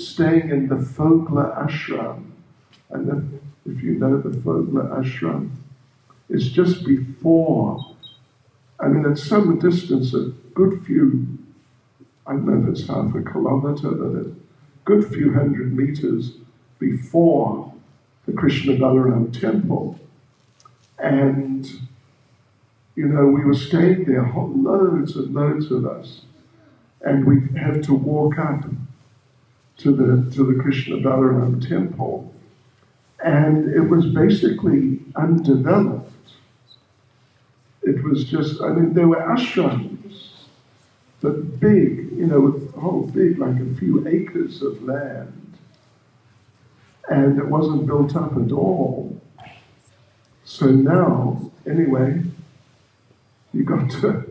in the Fogla Ashram. And if you know the Fogla Ashram, it's just before I mean, at some distance, a good few, I don't know if it's half a kilometer, but a good few hundred meters before the Krishna Balaram temple. And, you know, we were staying there, loads and loads of us, and we had to walk up to the Krishna Balaram temple, and it was basically undeveloped. It was just, I mean, there were ashrams, but big, you know, with whole big, like a few acres of land, and it wasn't built up at all. So now, anyway, you got to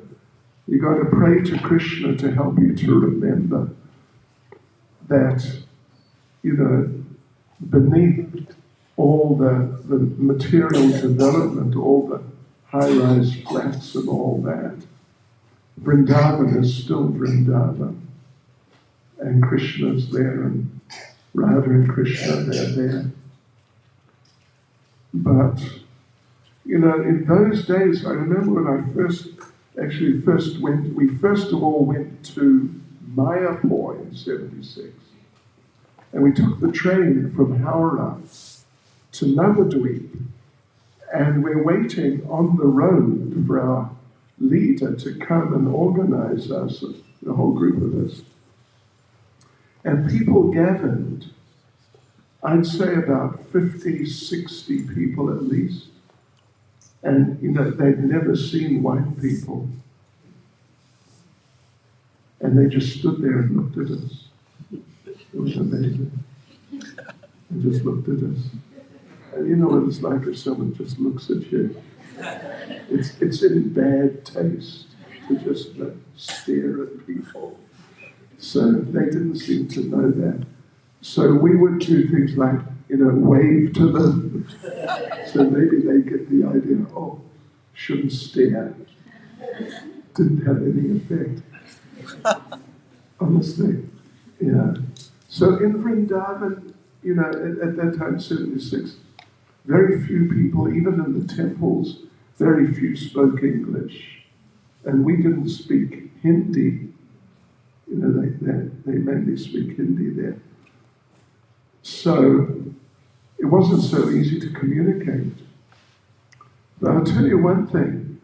pray to Krishna to help you to remember that, you know, beneath all the material development, all the high-rise flats and all that, Vrindavan is still Vrindavan, and Krishna's there, and Radha and Krishna, they're there. But, you know, in those days, I remember when I first went, we first of all went to Mayapur in 76. And we took the train from Howrah to Navadvip. And we're waiting on the road for our leader to come and organize us, the whole group of us. And people gathered, I'd say about 50, 60 people at least. And, you know, they'd never seen white people. And they just stood there and looked at us. It was amazing. They just looked at us. And you know what it's like if someone just looks at you? It's in bad taste to just stare at people. So they didn't seem to know that. So we would do things like, you know, wave to them. So maybe they get the idea, oh, shouldn't stare. Didn't have any effect. Honestly, yeah. So in Vrindavan, you know, at that time, 76, very few people, even in the temples, very few spoke English. And we didn't speak Hindi. You know, they mainly speak Hindi there. So it wasn't so easy to communicate. But I'll tell you one thing.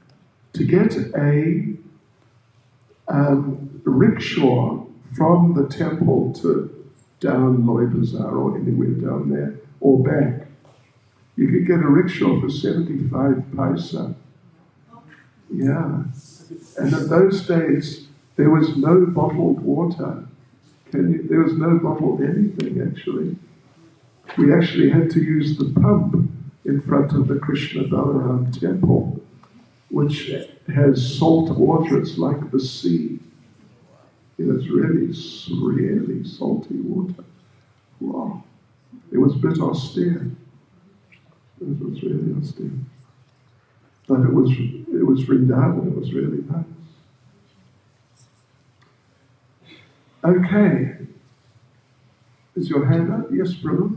To get a rickshaw from the temple to down Loy Bazaar or anywhere down there, or back, you could get a rickshaw for 75 paisa. Yeah. And in those days, there was no bottled water. There was no bottled anything, actually. We actually had to use the pump in front of the Krishna Balaram temple, which has salt water. It's like the sea. It's really, really salty water. Wow. It was a bit austere. It was really austere. But it was Vrindavan. It was really nice. Okay. Is your hand up? Yes, brother.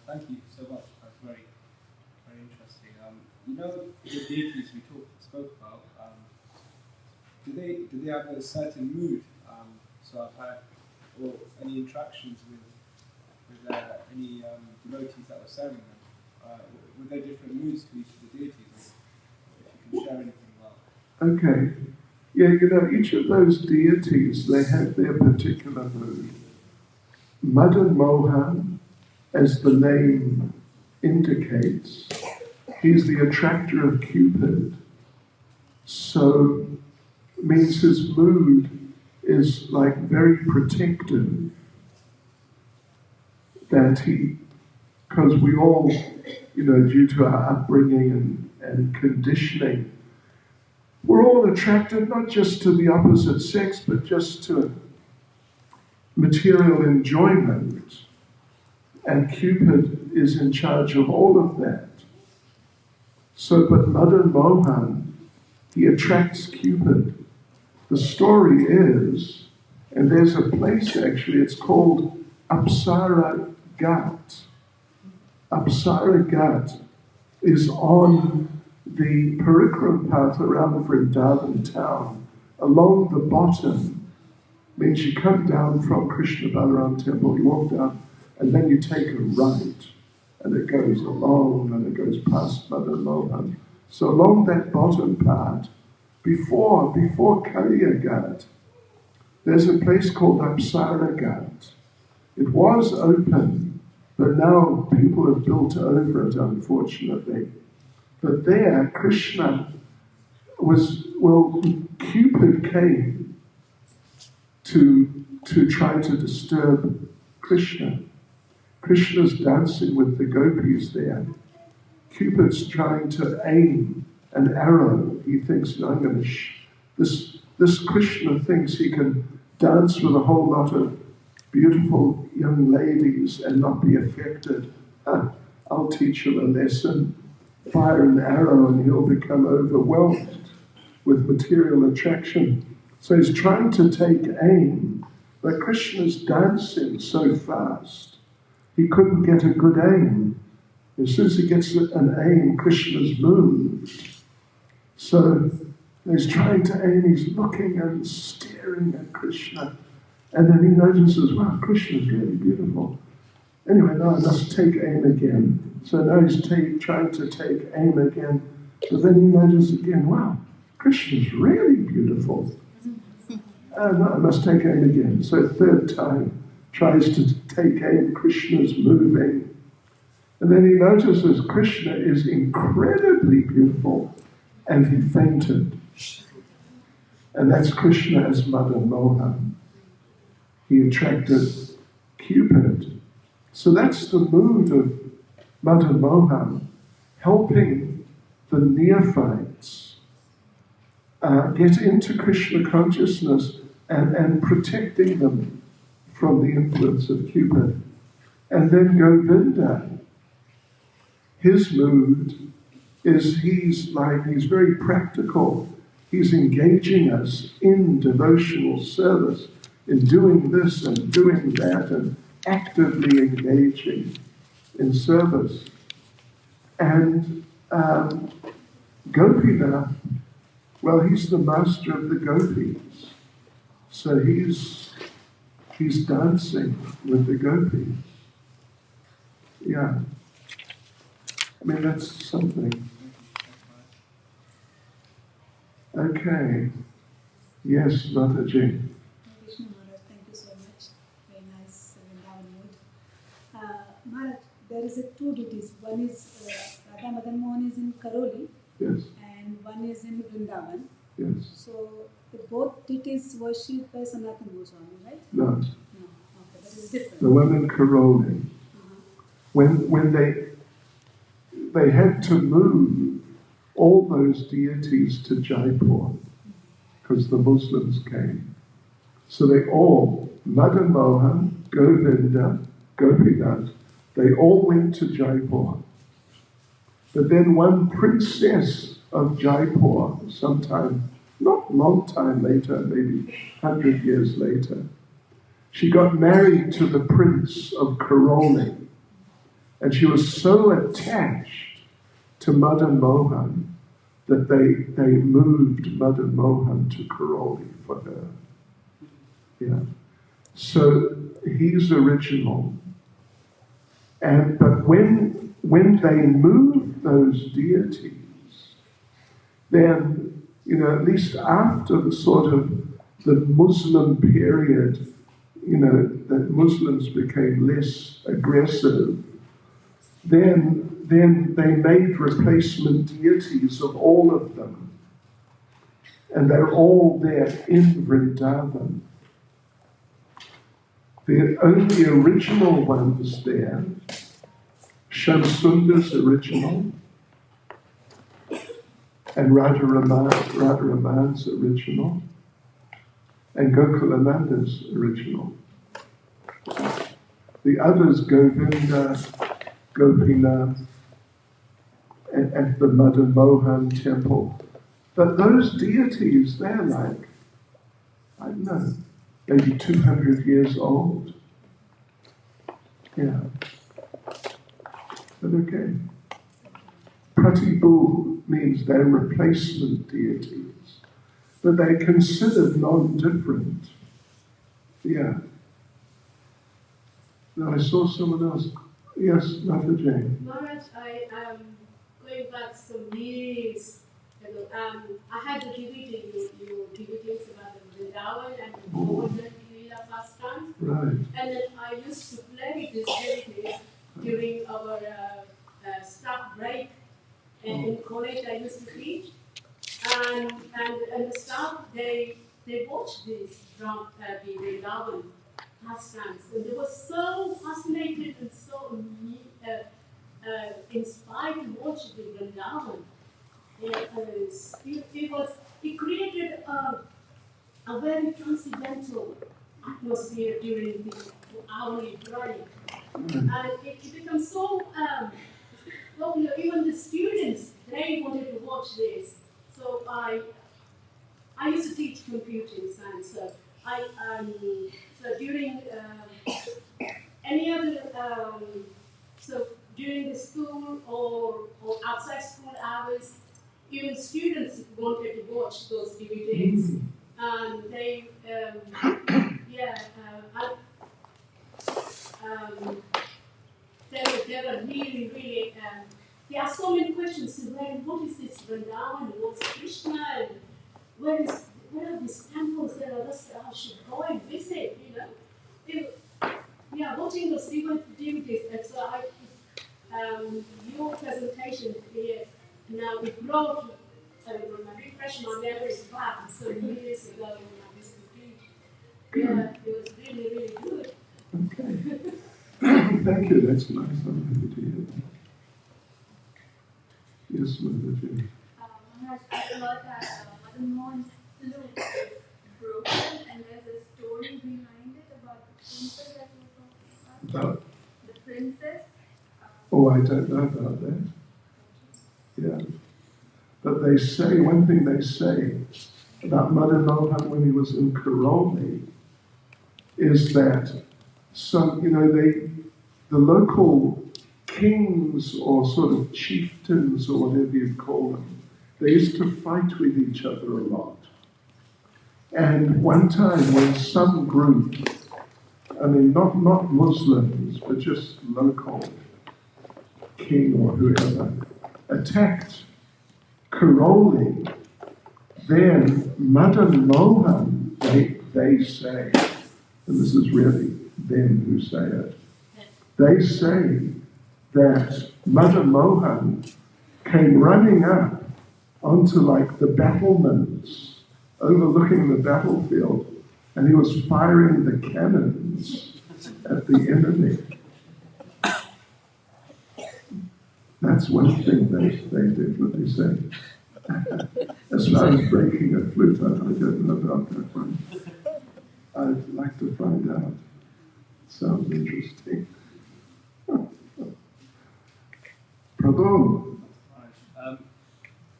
Thank you so much. That's very, very interesting. You know, the deities we spoke about, do they have a certain mood? So I've had, or any interactions with any devotees that were serving them. Were there different moods to each of the deities? If you can share anything about. Okay. Yeah, you know, each of those deities, they have their particular mood. Madan Mohan, as the name indicates, he's the attractor of Cupid. So, means his mood is like very protective. That because we all, you know, due to our upbringing and conditioning, we're all attracted not just to the opposite sex, but just to material enjoyment. And Cupid is in charge of all of that. So, but Madan Mohan, he attracts Cupid. The story is, and there's a place actually, it's called Apsara Ghat. Apsara Ghat is on the Parikram path around Vrindavan town, along the bottom, means you come down from Krishna Balaram temple, you walk down, and then you take a right, and it goes along, and it goes past Madan Mohan. So along that bottom part, before Kaliya Ghat, there's a place called Apsara Ghat. It was open, but now people have built over it, unfortunately. But there, Krishna Cupid came to try to disturb Krishna. Krishna's dancing with the gopis there. Cupid's trying to aim an arrow. He thinks, I'm going to this Krishna thinks he can dance with a whole lot of beautiful young ladies and not be affected. I'll teach him a lesson. Fire an arrow and he'll become overwhelmed with material attraction. So he's trying to take aim, but Krishna's dancing so fast, he couldn't get a good aim. As soon as he gets an aim, Krishna's moved. So he's trying to aim, he's looking and staring at Krishna. And then he notices, wow, Krishna's really beautiful. Anyway, now I must take aim again. So now he's trying to take aim again. But then he notices again, wow, Krishna's really beautiful. Now I must take aim again. So third time, tries to take aim, Krishna's moving. And then he notices Krishna is incredibly beautiful, and he fainted. And that's Krishna as Madan Mohan. He attracted Cupid. So that's the mood of Madan Mohan, helping the neophytes get into Krishna consciousness and protecting them from the influence of Cupid. And then Govinda, his mood is he's very practical. He's engaging us in devotional service, in doing this and doing that, and actively engaging in service. And Gopinath, well, he's the master of the gopis. So he's dancing with the gopis. Yeah. I mean, that's something. Okay. Yes, Mataji. Krishna Maharaj, thank you so much. Very nice Vrindavan mood. Maharaj, there is two deities. One is Radha Madan Mohan is in Karoli. Yes. And one is in Vrindavan. Yes. So both deities worshipped by Sanatana Goswami, right? No. No. Okay, that is different. The one in Karoli. When they had to move all those deities to Jaipur because the Muslims came. So they all, Madan Mohan, Govinda, Gopinath, they all went to Jaipur. But then one princess of Jaipur, sometime, not long time later, maybe 100 years later, she got married to the prince of Karoli. And she was so attached to Madan Mohan that they moved Madan Mohan to Karoli for her. Yeah. So he's original. But when they moved those deities, then, at least after the sort of the Muslim period, that Muslims became less aggressive, then they made replacement deities of all of them. And they're all there in Vrindavan. The only original ones there, Shamsundar's original, and Radharaman's original, and Gokulananda's original. The others, Govinda, Gopinath, at the Madan Mohan temple. But those deities, they're like, I don't know, maybe 200 years old. Yeah. But okay. Pratibu means they're replacement deities, but they're considered non-different. Yeah. Now I saw someone else. Yes, Mother Jane. Maharaj, I am going back some years ago. I had the DVD, you DVDs about the Vrindavan and the Govardhan Leela pastimes. Right. And then I used to play these DVDs during our staff break. And in college I used to teach. And the staff, they watched this from the Vrindavan pastimes. And they were so fascinated and so inspired to watch the Vrindavan. It created a very transcendental atmosphere during the hourly break. And it became so popular. Even the students, they wanted to watch this. So I used to teach computer science. So so during any other so during the school or outside school hours, even students wanted to watch those DVDs, and they they were really there are so many questions. What is this Vrindavan? What's Krishna? And where are these temples that I should go and visit? Watching those DVDs. And so your presentation here now it brought refresh my memories back some years ago when I used to teach. Yeah, it was really good. Okay. Thank you. That's nice. I'm happy to hear that. Yes, Mother Jane. Maharaj, I heard that Mother Mohan's flute is broken, and there's a story behind it about the princess that you were talking about. About? The princess. Oh, I don't know about that. Yeah. But they say, one thing they say about Mother Mohan when he was in Karoli is that the local kings or sort of chieftains or whatever you call them, they used to fight with each other a lot. And one time when some group, not Muslims, but just local king or whoever, attacked Karoli, then Madan Mohan, they say, and this is really them who say it, they say that Madan Mohan came running up onto the battlements overlooking the battlefield, and he was firing the cannons at the enemy. That's one thing they definitely say. As far as breaking a flute, I don't know about that one. I'd like to find out. Sounds interesting. Prabhu.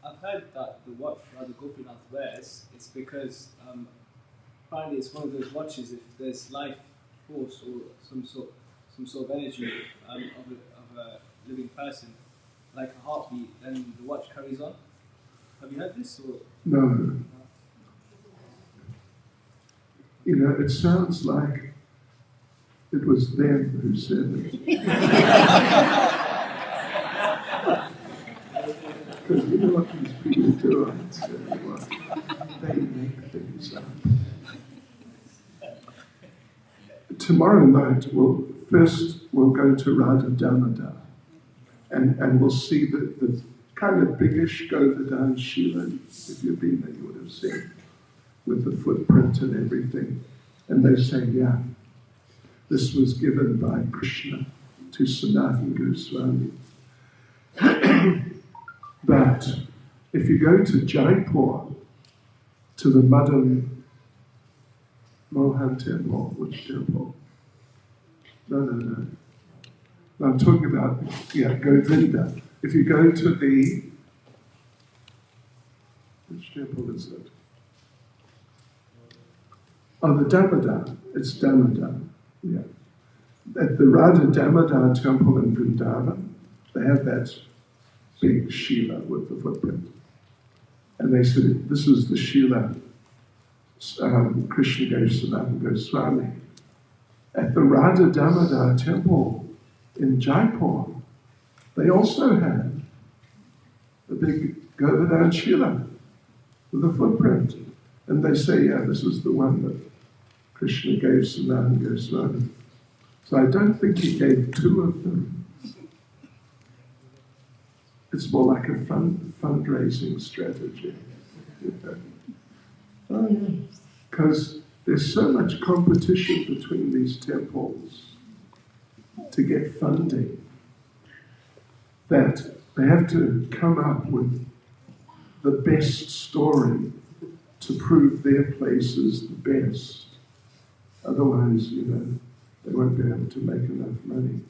I've heard that the watch Radha Gopinath wears is because apparently it's one of those watches. If there's life force or some sort of energy of a living person, like a heartbeat, then the watch carries on. Have you heard this? Or? No. It sounds like it was them who said it. Because you know what these people do on Saturday, they make things up. Tomorrow night, we'll go to Radha Damodar, and we'll see the kind of biggish Govardhan Shila. If you've been there, you would have seen, with the footprint and everything. And they say, yeah, this was given by Krishna to Sanatana Goswami. But if you go to Jaipur, to the Madan Mohan temple, which temple? No. I'm talking about, Govinda. If you go to which temple is it? Oh, the Damodar. It's Damodar, yeah. At the Radha Damodar temple in Vrindavan, they have that big Shila with the footprint. And they said, this is the Shila Krishna gave Sanatana Goswami. At the Radha Damodar temple in Jaipur, they also had a big Govardhan Shila with a footprint. And they say, yeah, this is the one that Krishna gave Sanatana Goswami. So I don't think he gave two of them. It's more like a fundraising strategy. Because there's so much competition between these temples to get funding that they have to come up with the best story to prove their place is the best. Otherwise, they won't be able to make enough money.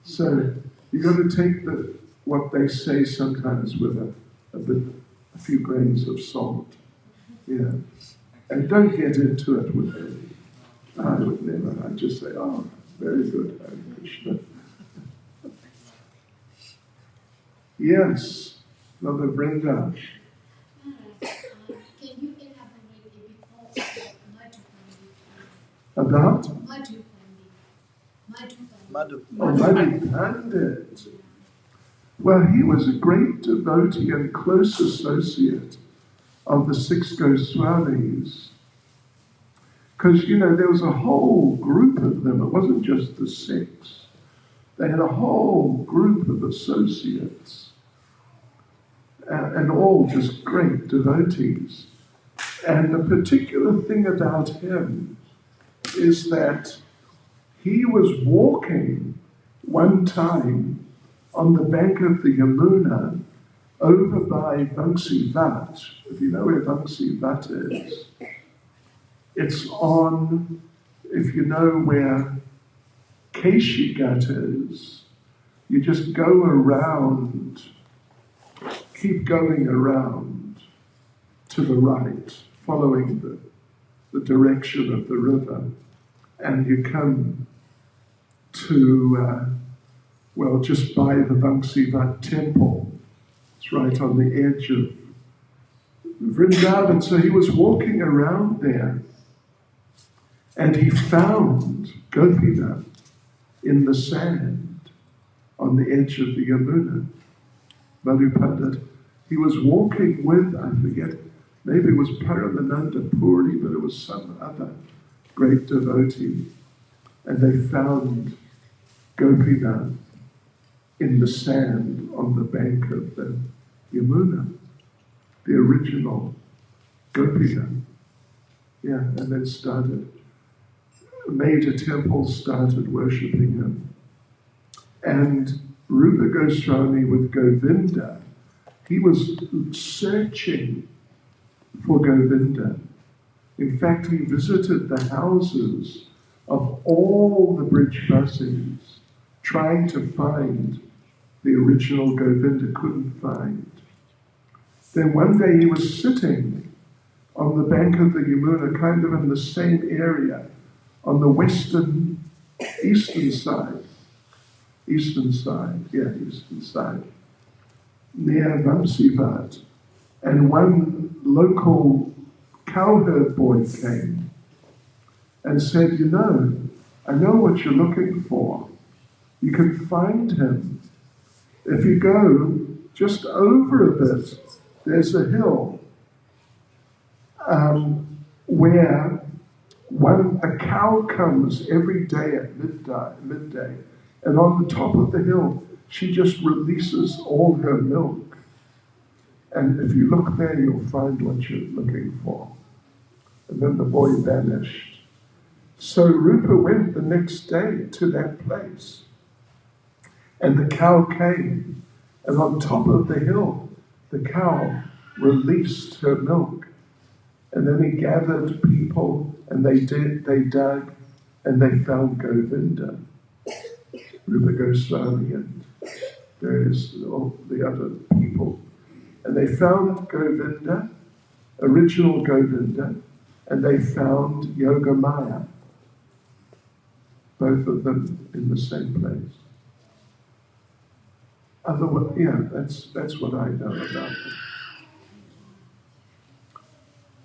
So you've got to take what they say sometimes with a few grains of salt. Yeah. And don't get into it with them. I would never. I'd just say, oh, very good, Hare Krishna. Yes, Mother Vrinda. Can you elaborate a bit more About? Madhu. Oh, Madhu Pandit. Well, he was a great devotee and close associate of the 6 Goswamis. Because, there was a whole group of them. It wasn't just the 6. They had a whole group of associates. And all just great devotees. And the particular thing about him is that he was walking one time on the bank of the Yamuna over by Vamsi Vat. If you know where Vamsi Vat is, it's on, if you know where Keshigat is, you just go around, keep going around to the right, following the direction of the river, and you come to, just by the Vamsivat temple. It's right on the edge of Vrindavan. So he was walking around there, and he found Gopinath in the sand on the edge of the Yamuna. Madhu Pandit, he was walking with, I forget, maybe it was Paramananda Puri, but it was some other great devotee. And they found Gopinath in the sand on the bank of the Yamuna, the original Gopinath. Yeah, and then made a temple, started worshipping him. And Rupa Goswami with Govinda, he was searching for Govinda. In fact, he visited the houses of all the Brijvasis, trying to find the original Govinda, couldn't find. Then one day he was sitting on the bank of the Yamuna, kind of in the same area, on the eastern side, near Vamsivat. And one local cowherd boy came and said, I know what you're looking for. You can find him. If you go just over a bit, there's a hill where a cow comes every day at midday, and on the top of the hill, she just releases all her milk. And if you look there, you'll find what you're looking for. And then the boy vanished. So Rupa went the next day to that place. And the cow came. And on top of the hill, the cow released her milk. And then he gathered people, and they dug, and they found Govinda. Rupa Goswami and all the other people. And they found Govinda, original Govinda, and they found Yogamaya, both of them in the same place. Otherwise, that's what I know about them.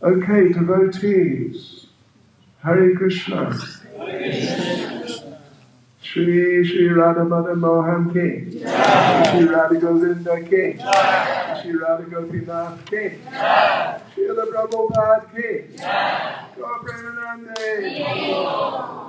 Okay, devotees, Hare Krishna. Shri Radha Madan Mohan Ki, Shri Radha Govinda Ki, Shri Radha Gopinath Ki, Shri Prabhupada Ki, Gaur Premanande.